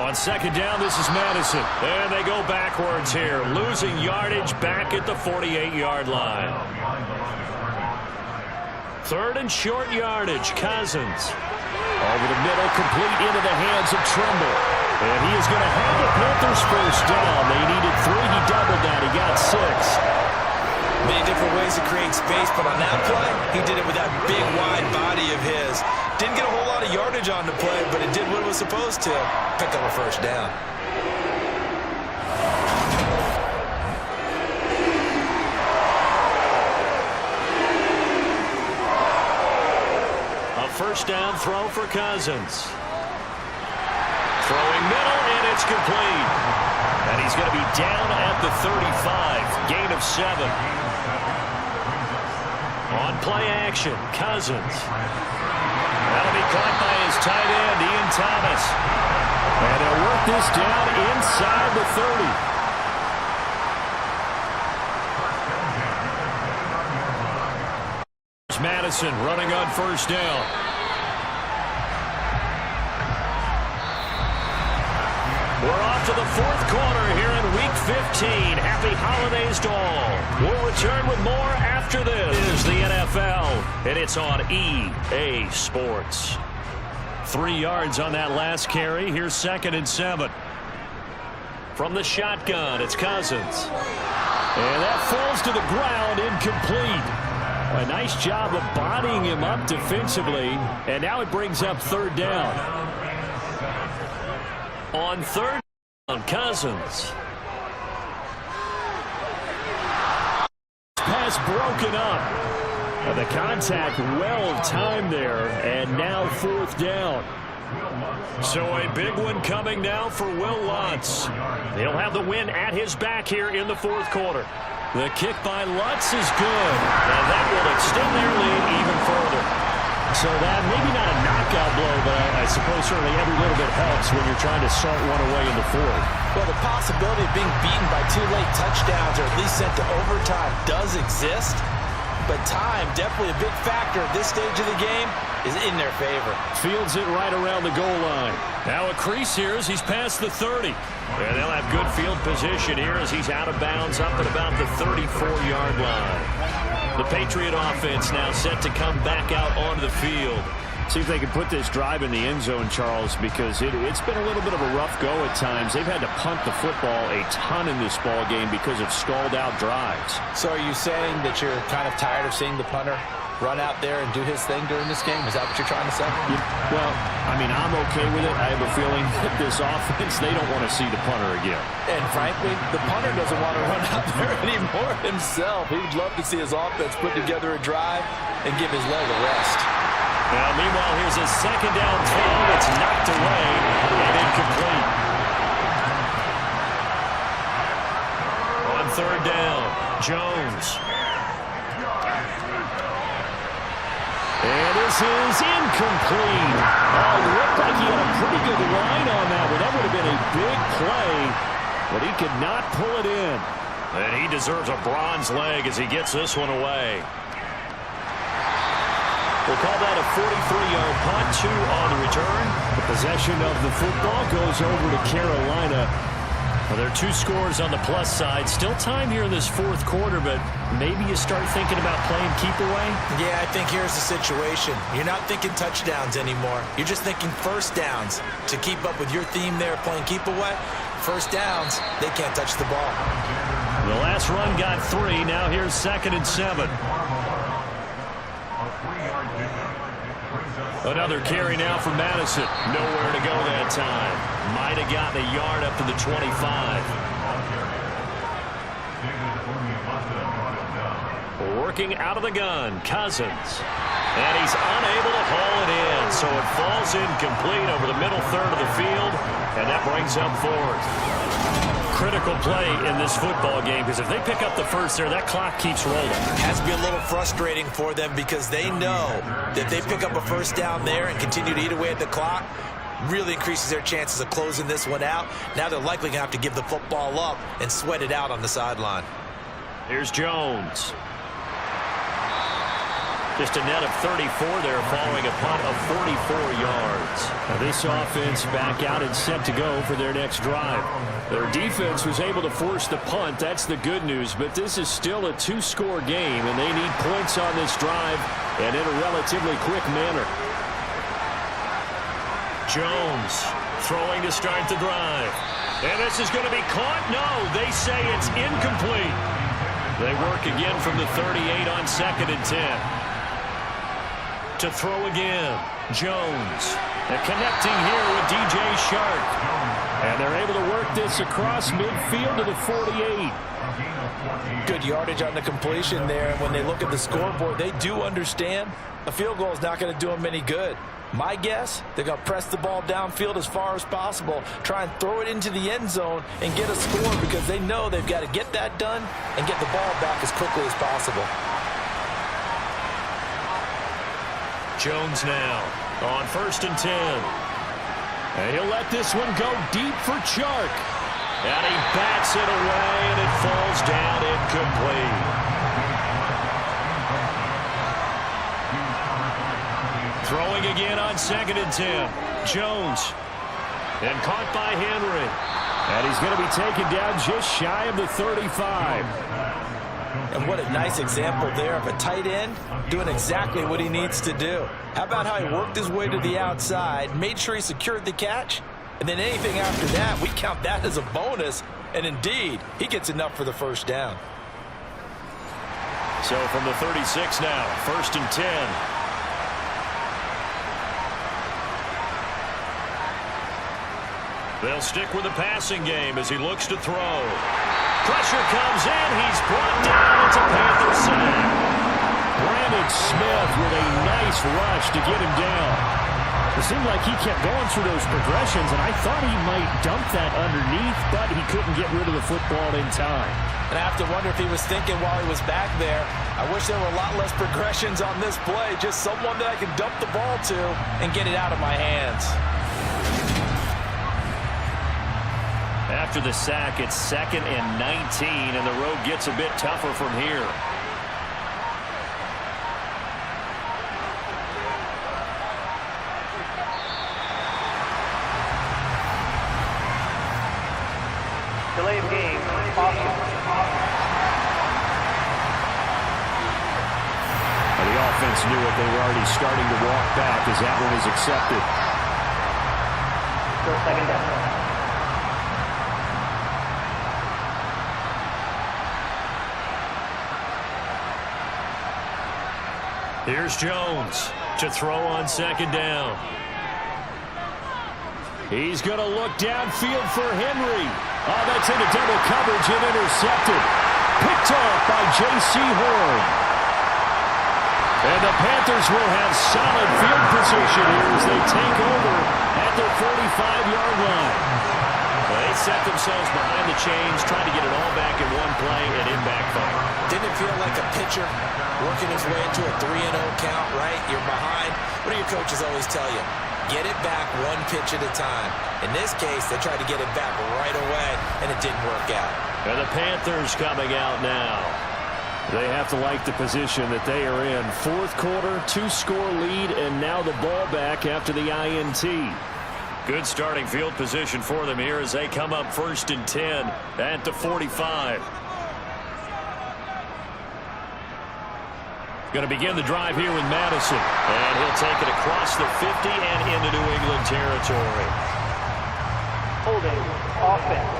on 2nd down, this is Madison. And they go backwards here, losing yardage back at the 48-yard line. 3rd and short yardage, Cousins. Over the middle, complete into the hands of Tremble. And he is going to have the Panthers first down. They needed 3. He doubled that. He got 6. many different ways to create space, but on that play, he did it with that big, wide body of his. Didn't get a whole lot of yardage on the play, but it did what it was supposed to. Pick up a first down. A first down throw for Cousins. Throwing middle, and it's complete. And he's going to be down at the 35. Gain of 7. On play action, Cousins. That'll caught by his tight end, Ian Thomas. And they'll work this down inside the 30. Madison running on first down. We're off to the fourth quarter here in Week 15. Happy holidays to all. We'll return with more after this. This is the NFL, and it's on EA Sports. 3 yards on that last carry. Here's 2nd and 7. From the shotgun, it's Cousins. And that falls to the ground, incomplete. A nice job of bodying him up defensively, and now it brings up 3rd down. On 3rd down, Cousins. Pass broken up. And the contact well timed there, and now 4th down. So a big one coming now for Will Lutz. He'll have the win at his back here in the 4th quarter. The kick by Lutz is good, and that will extend their lead even further. So that maybe not a knockout blow, but I suppose certainly every little bit helps when you're trying to salt one away in the 4th. Well, the possibility of being beaten by 2 late touchdowns or at least sent to overtime does exist, but time, definitely a big factor at this stage of the game, is in their favor. Fields it right around the goal line. Now a crease here as he's past the 30. And they'll have good field position here as he's out of bounds up at about the 34-yard line. The Patriot offense now set to come back out onto the field. See if they can put this drive in the end zone, Charles, because it's been a little bit of a rough go at times. They've had to punt the football a ton in this ball game because of stalled-out drives. So are you saying that you're kind of tired of seeing the punter run out there and do his thing during this game? Is that what you're trying to say? Well, I mean, I'm okay with it. I have a feeling that this offense, they don't want to see the punter again. And frankly, the punter doesn't want to run out there anymore himself. He would love to see his offense put together a drive and give his leg a rest. Now, meanwhile, here's a 2nd down throw. It's knocked away and incomplete. On 3rd down, Jones. And this is incomplete. Oh, it looked like he had a pretty good line on that one. That would have been a big play, but he could not pull it in. And he deserves a bronze leg as he gets this one away. We'll call that a 43-yard punt, 2 on the return. The possession of the football goes over to Carolina. Well, there are 2 scores on the plus side. Still time here in this 4th quarter, but maybe you start thinking about playing keep away? Yeah, I think here's the situation. You're not thinking touchdowns anymore. You're just thinking 1st downs. To keep up with your theme there, playing keep away, 1st downs, they can't touch the ball. The last run got 3. Now here's 2nd and 7. Another carry now for Madison. Nowhere to go that time. Might have gotten a yard up to the 25. Working out of the gun, Cousins. And he's unable to haul it in. So it falls incomplete over the middle 3rd of the field. And that brings up 4th. Critical play in this football game, because if they pick up the 1st there, that clock keeps rolling. It has to be a little frustrating for them because they know that if they pick up a 1st down there and continue to eat away at the clock, really increases their chances of closing this one out. Now they're likely going to have to give the football up and sweat it out on the sideline. Here's Jones. Just a net of 34 there following a punt of 44 yards. Now this offense back out and set to go for their next drive. Their defense was able to force the punt. That's the good news. But this is still a 2-score game, and they need points on this drive and in a relatively quick manner. Jones throwing to start the drive. And this is going to be caught. No, they say it's incomplete. They work again from the 38 on 2nd and 10. To throw again, Jones. And connecting here with DJ Shark. And they're able to work this across midfield to the 48. Good yardage on the completion there. And when they look at the scoreboard, they do understand a field goal is not going to do them any good. My guess, they're going to press the ball downfield as far as possible, try and throw it into the end zone and get a score because they know they've got to get that done and get the ball back as quickly as possible. Jones now On 1st and 10. And he'll let this one go deep for Chark. And he bats it away, and it falls down incomplete. Throwing again on 2nd and 10. Jones. And caught by Henry. And he's going to be taken down just shy of the 35. And what a nice example there of a tight end doing exactly what he needs to do. How about how he worked his way to the outside, made sure he secured the catch, and then anything after that, we count that as a bonus. And indeed, he gets enough for the first down. So from the 36 now, 1st and 10. They'll stick with the passing game as he looks to throw. Pressure comes in. He's brought down. It's a Panther sack. Brandon Smith with a nice rush to get him down. It seemed like he kept going through those progressions, and I thought he might dump that underneath, but he couldn't get rid of the football in time. And I have to wonder if he was thinking while he was back there, I wish there were a lot less progressions on this play. Just someone that I can dump the ball to and get it out of my hands. After the sack, it's 2nd and 19, and the road gets a bit tougher from here. Delay of game, Austin. The offense knew it. They were already starting to walk back as that one is accepted. Still 2nd down. Here's Jones to throw on 2nd down. He's going to look downfield for Henry. Oh, that's into double coverage and intercepted. Picked off by J.C. Horn. And the Panthers will have solid field position here as they take over at their 45-yard line. They set themselves behind the chains, trying to get it all back in one play and in backfire. Didn't it feel like a pitcher working his way into a 3-0 count, right? You're behind. What do your coaches always tell you? Get it back one pitch at a time. In this case, they tried to get it back right away, and it didn't work out. And the Panthers coming out now. They have to like the position that they are in. 4th quarter, 2-score lead, and now the ball back after the INT. Good starting field position for them here as they come up 1st and 10 at the 45. Going to begin the drive here with Madison. And he'll take it across the 50 and into New England territory. Holding, offense.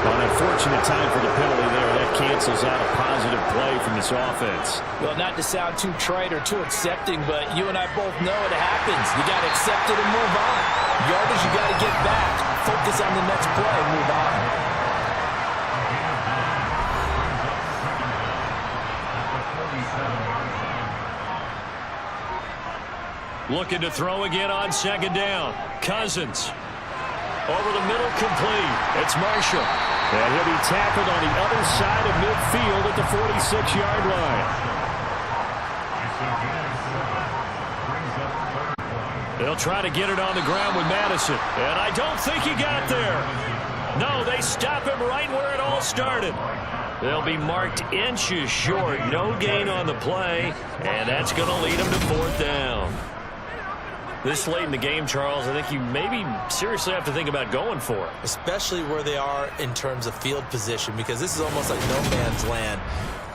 An unfortunate time for the penalty there. That cancels out a positive play from this offense. Well, not to sound too trite or too accepting, but you and I both know it happens. You got to accept it and move on. Yardage, you got to get back. Focus on the next play and move on. Looking to throw again on 2nd down. Cousins. Over the middle, complete. It's Marshall. And he'll be tackled on the other side of midfield at the 46-yard line. They'll try to get it on the ground with Madison. And I don't think he got there. No, they stop him right where it all started. They'll be marked inches short. No gain on the play. And that's going to lead them to 4th down. This late in the game, Charles, I think you maybe seriously have to think about going for it. Especially where they are in terms of field position, because this is almost like no man's land.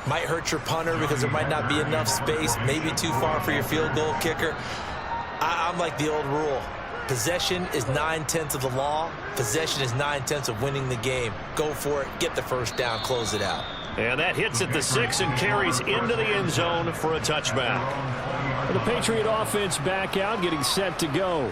Might hurt your punter because there might not be enough space, maybe too far for your field goal kicker. I'm like the old rule. Possession is 9/10 of the law. Possession is 9/10 of winning the game. Go for it, get the first down, close it out. And that hits at the 6 and carries into the end zone for a touchback. The Patriot offense back out, getting set to go.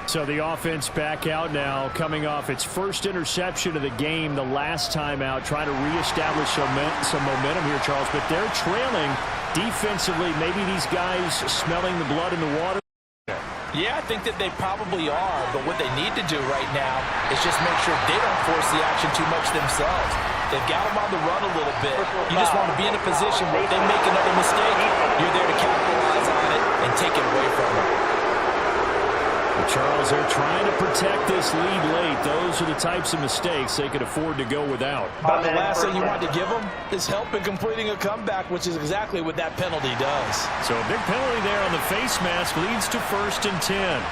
So the offense back out now, coming off its first interception of the game the last time out, trying to reestablish some momentum here, Charles. But they're trailing defensively. Maybe these guys smelling the blood in the water. Yeah, I think that they probably are, but what they need to do right now is just make sure they don't force the action too much themselves. They've got them on the run a little bit. You just want to be in a position where if they make another mistake, you're there to capitalize on it and take it away from them. Charles, they're trying to protect this lead late. Those are the types of mistakes they could afford to go without. But the last thing you want to give them is help in completing a comeback, which is exactly what that penalty does. So a big penalty there on the face mask leads to 1st and 10.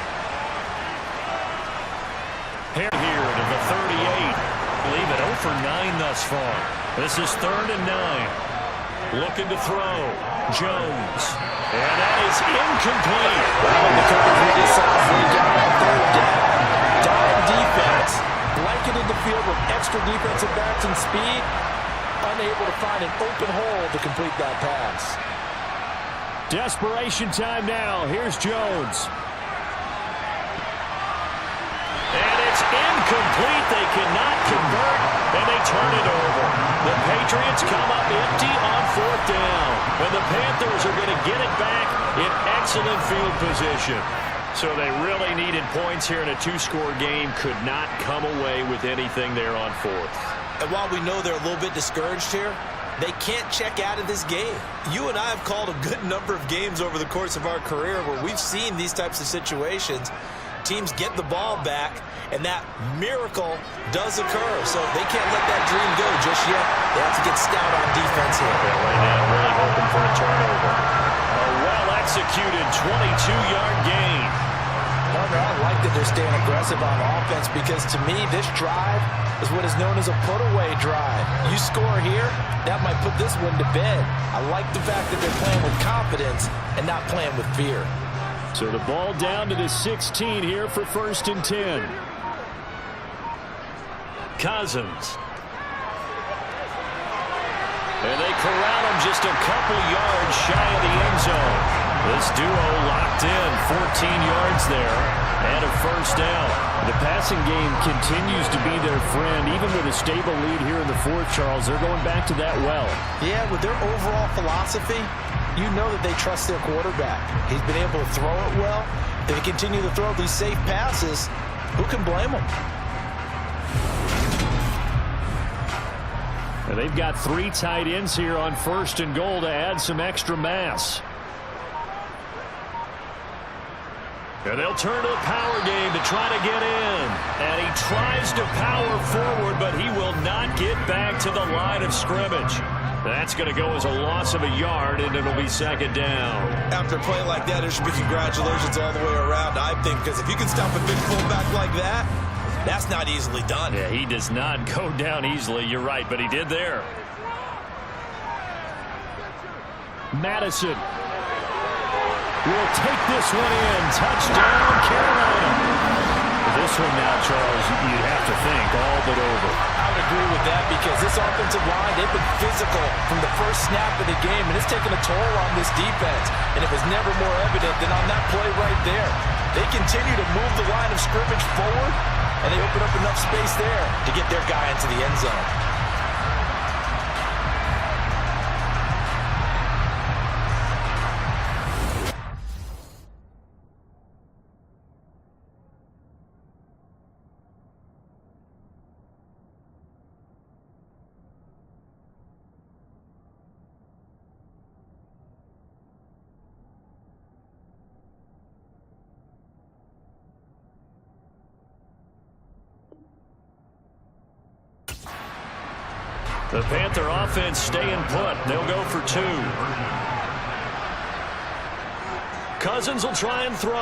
Here to the 38. Leave it 0 for 9 thus far. This is 3rd and 9. Looking to throw. Jones. And that is incomplete. The coverage decides they got on 3rd down. Dime defense. Blanketed the field with extra defensive backs and speed. Unable to find an open hole to complete that pass. Desperation time now. Here's Jones. And it's incomplete. They cannot convert, and they turn it over. The Patriots come up empty on 4th down. And the Panthers are going to get it back in excellent field position. So they really needed points here in a 2-score game. Could not come away with anything there on 4th. And while we know they're a little bit discouraged here, they can't check out of this game. You and I have called a good number of games over the course of our career where we've seen these types of situations. Teams get the ball back, and that miracle does occur. So they can't let that dream go just yet. They have to get stout on defense here. They're right now really hoping for a turnover. A well-executed 22-yard gain. Partner, I like that they're staying aggressive on offense because, to me, this drive is what is known as a put-away drive. You score here, that might put this one to bed. I like the fact that they're playing with confidence and not playing with fear. So the ball down to the 16 here for 1st and 10. Cousins. And they corral him just a couple yards shy of the end zone. This duo locked in, 14 yards there, and a 1st down. The passing game continues to be their friend. Even with a stable lead here in the 4th, Charles, they're going back to that well. Yeah, with their overall philosophy, you know that they trust their quarterback. He's been able to throw it well. If they continue to throw these safe passes, who can blame them? And they've got 3 tight ends here on 1st and goal to add some extra mass. And they'll turn to the power game to try to get in. And he tries to power forward, but he will not get back to the line of scrimmage. That's going to go as a loss of a yard, and it'll be 2nd down. After a play like that, there should be congratulations all the way around, I think, because if you can stop a big fullback like that, that's not easily done. Yeah, he does not go down easily. You're right, but he did there. Madison will take this one in. Touchdown, Carolina. This one now, Charles, you'd have to think all but over. I would agree with that because this offensive line, they've been physical from the first snap of the game, and it's taken a toll on this defense. And it was never more evident than on that play right there. They continue to move the line of scrimmage forward, and they open up enough space there to get their guy into the end zone. The Panther offense staying put. They'll go for 2. Cousins will try and throw.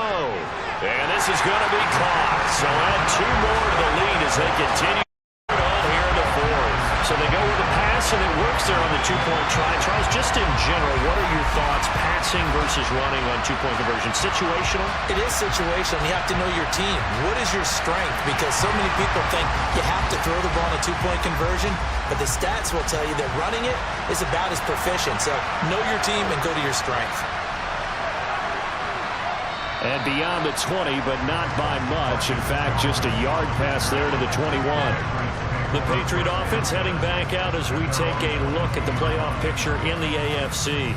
And this is going to be caught. So add 2 more to the lead as they continue on here in the 4th. So they go with a pass, and it works there on the 2-point try. Tries just in general, what are your thoughts, passing versus running on 2-point conversion? Situational? It is situational. You have to know your team. What is your strength? Because so many people think you have to throw the ball in a 2-point conversion, but the stats will tell you that running it is about as proficient. So know your team and go to your strength. And beyond the 20, but not by much. In fact, just a yard pass there to the 21. The Patriot offense heading back out as we take a look at the playoff picture in the AFC.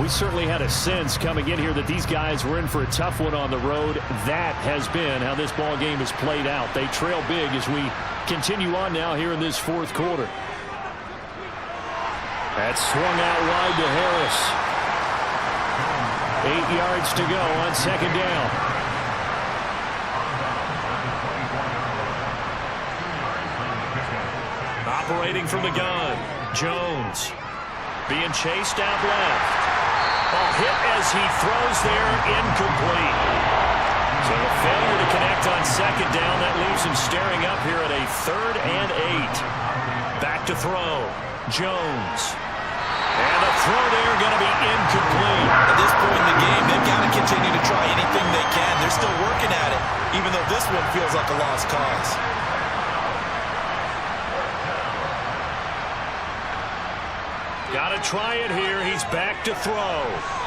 We certainly had a sense coming in here that these guys were in for a tough one on the road. That has been how this ball game has played out. They trail big as we continue on now here in this 4th quarter. That's swung out wide to Harris. 8 yards to go on second down. Operating from the gun, Jones. Being chased out left. Ball hit as he throws there, incomplete. So a failure to connect on second down. That leaves him staring up here at a 3rd and 8. Back to throw, Jones. And the throw there going to be incomplete. At this point in the game, they've got to continue to try anything they can. They're still working at it, even though this one feels like a lost cause. Got to try it here. He's back to throw.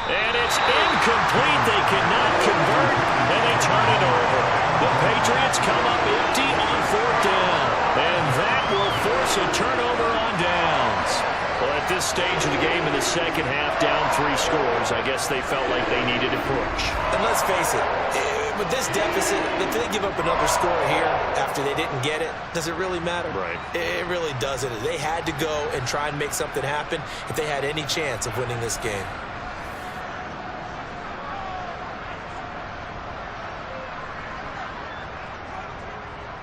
And it's incomplete. They cannot convert, and they turn it over. The Patriots come up empty on 4th down. And that will force a turnover on downs. Well, at this stage of the game in the second half, down 3 scores, I guess they felt like they needed a push. And let's face it, with this deficit, if they give up another score here after they didn't get it, does it really matter? Right. It really doesn't. They had to go and try and make something happen if they had any chance of winning this game.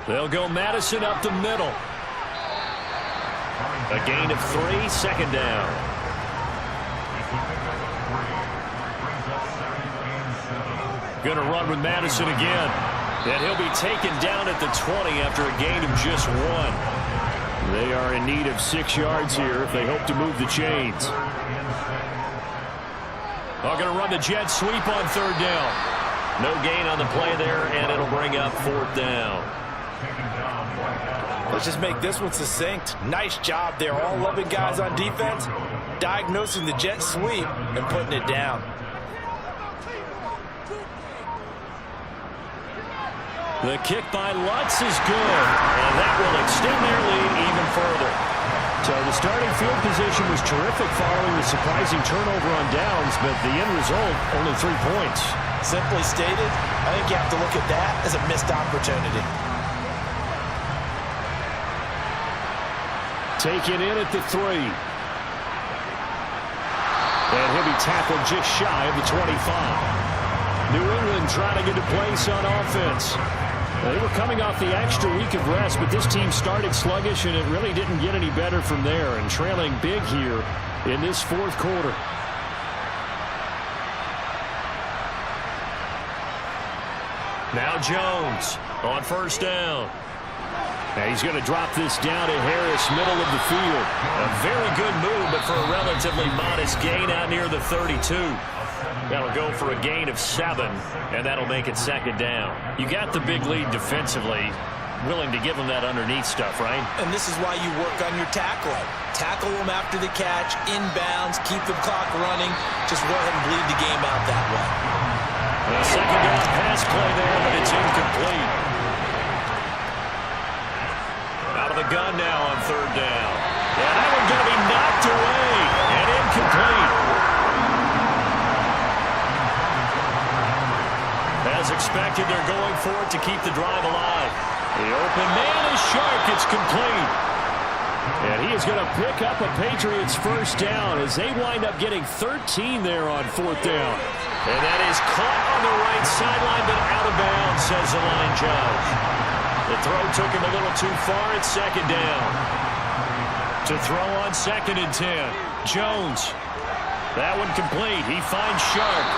They'll go Madison up the middle. A gain of 3, second down. Going to run with Madison again. And he'll be taken down at the 20 after a gain of just 1. They are in need of 6 yards here if they hope to move the chains. They're going to run the jet sweep on 3rd down. No gain on the play there, and it'll bring up 4th down. Let's just make this one succinct. Nice job there. All 11 guys on defense diagnosing the jet sweep and putting it down. The kick by Lutz is good, and that will extend their lead even further. So the starting field position was terrific following the surprising turnover on downs, but the end result, only 3 points. Simply stated, I think you have to look at that as a missed opportunity. Taken in at the 3. And he'll be tackled just shy of the 25. New England trying to get a place on offense. They were coming off the extra week of rest, but this team started sluggish, and it really didn't get any better from there, and trailing big here in this 4th quarter. Now Jones on 1st down. Now he's going to drop this down to Harris, middle of the field. A very good move, but for a relatively modest gain out near the 32. That'll go for a gain of 7, and that'll make it 2nd down. You got the big lead defensively, willing to give them that underneath stuff, right? And this is why you work on your tackling. Tackle them after the catch, inbounds, keep the clock running. Just go ahead and bleed the game out that way. A 2nd down pass play there, but it's incomplete. Out of the gun now on 3rd down. Yeah, that one's going to be knocked away and incomplete. As expected, they're going for it to keep the drive alive. The open man is Shark. It's complete. And he is going to pick up a Patriots 1st down as they wind up getting 13 there on 4th down. And that is caught on the right sideline, but out of bounds, says the line judge. The throw took him a little too far at 2nd down. To throw on 2nd and 10. Jones. That one complete. He finds Shark.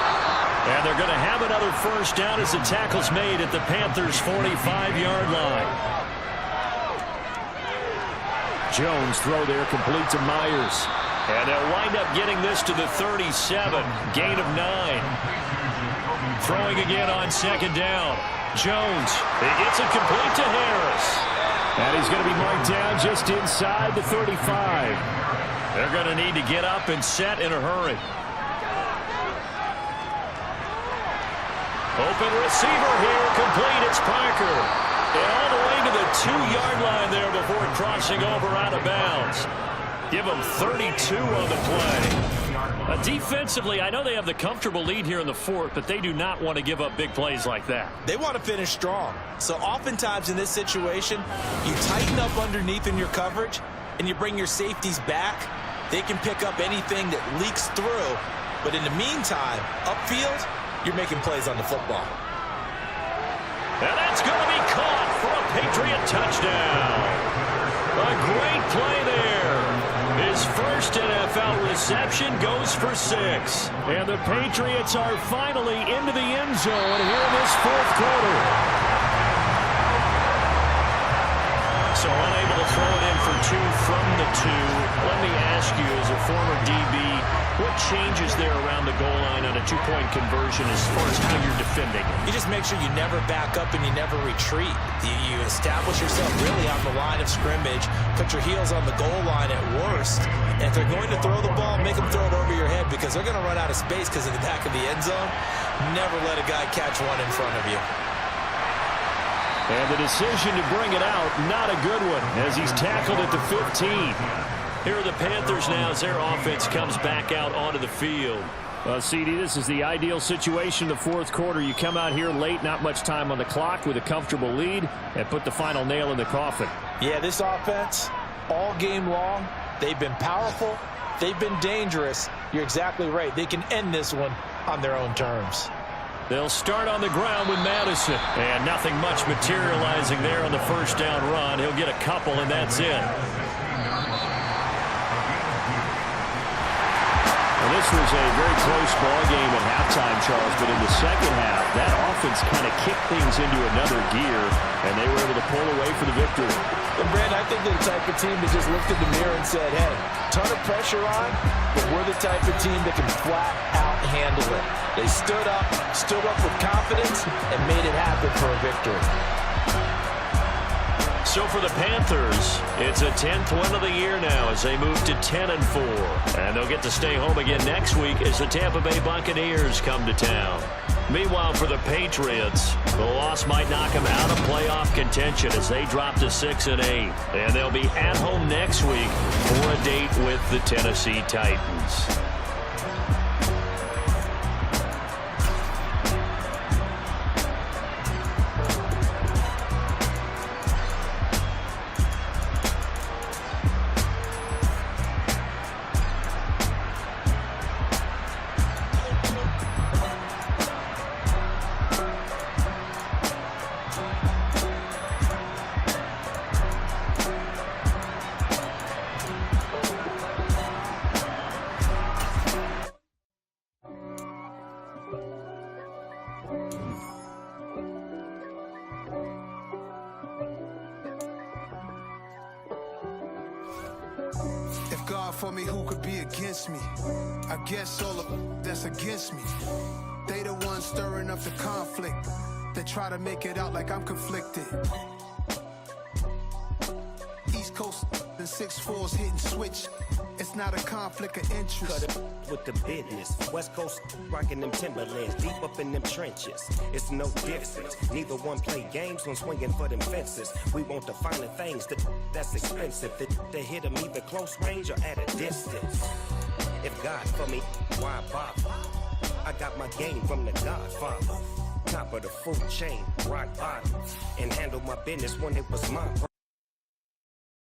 And they're going to have another 1st down as the tackle's made at the Panthers' 45-yard line. Jones throw there complete to Myers. And they'll wind up getting this to the 37. Gain of 9. Throwing again on 2nd down. Jones. He gets it complete to Harris. And he's going to be marked down just inside the 35. They're going to need to get up and set in a hurry. Open receiver here, complete, it's Parker. And all the way to the 2-yard line there before crossing over out of bounds. Give them 32 on the play. Defensively, I know they have the comfortable lead here in the 4th, but they do not want to give up big plays like that. They want to finish strong. So oftentimes in this situation, you tighten up underneath in your coverage, and you bring your safeties back, They can pick up anything that leaks through, but in the meantime, upfield, you're making plays on the football. And that's going to be caught for a Patriot touchdown. A great play there. His first NFL reception goes for 6. And the Patriots are finally into the end zone here in this fourth quarter. So unable to throw it in for 2 from the 2. Let me ask you, as a former DB, what changes there around the goal line on a 2-point conversion as far as how you're defending? You just make sure you never back up and you never retreat. You establish yourself really on the line of scrimmage, put your heels on the goal line at worst. And if they're going to throw the ball, make them throw it over your head because they're going to run out of space because of the back of the end zone. Never let a guy catch one in front of you. And the decision to bring it out, not a good one, as he's tackled at the 15. Here are the Panthers now as their offense comes back out onto the field. CD, this is the ideal situation in the fourth quarter. You come out here late, not much time on the clock with a comfortable lead, and put the final nail in the coffin. Yeah, this offense, all game long, they've been powerful, they've been dangerous. You're exactly right. They can end this one on their own terms. They'll start on the ground with Madison. And nothing much materializing there on the first down run. He'll get a couple, and that's it. Well, this was a very close ball game at halftime, Charles, but in the second half, that offense kind of kicked things into another gear, and they were able to pull away for the victory. And Brandon, I think they're the type of team that just looked in the mirror and said, hey, ton of pressure on, but we're the type of team that can flat out handle it. They stood up with confidence, and made it happen for a victory. So for the Panthers, it's a 10th win of the year now as they move to 10-4. And they'll get to stay home again next week as the Tampa Bay Buccaneers come to town. Meanwhile, for the Patriots, the loss might knock them out of playoff contention as they drop to 6-8. And they'll be at home next week for a date with the Tennessee Titans. For me, who could be against me? I guess all of that's against me. They the ones stirring up the conflict. They try to make it out like I'm conflicted. East Coast and 6'4s hitting switch. It's not a conflict of interest. Cut it with the business. West Coast rocking them Timberlands, deep up in them trenches. It's no difference. Neither one play games when swinging for them fences. We want the finer things that's expensive. They hit them either close range or at a distance. If God for me, why bother? I got my game from the Godfather. Top of the food chain, rock bottom, and handle my business when it was my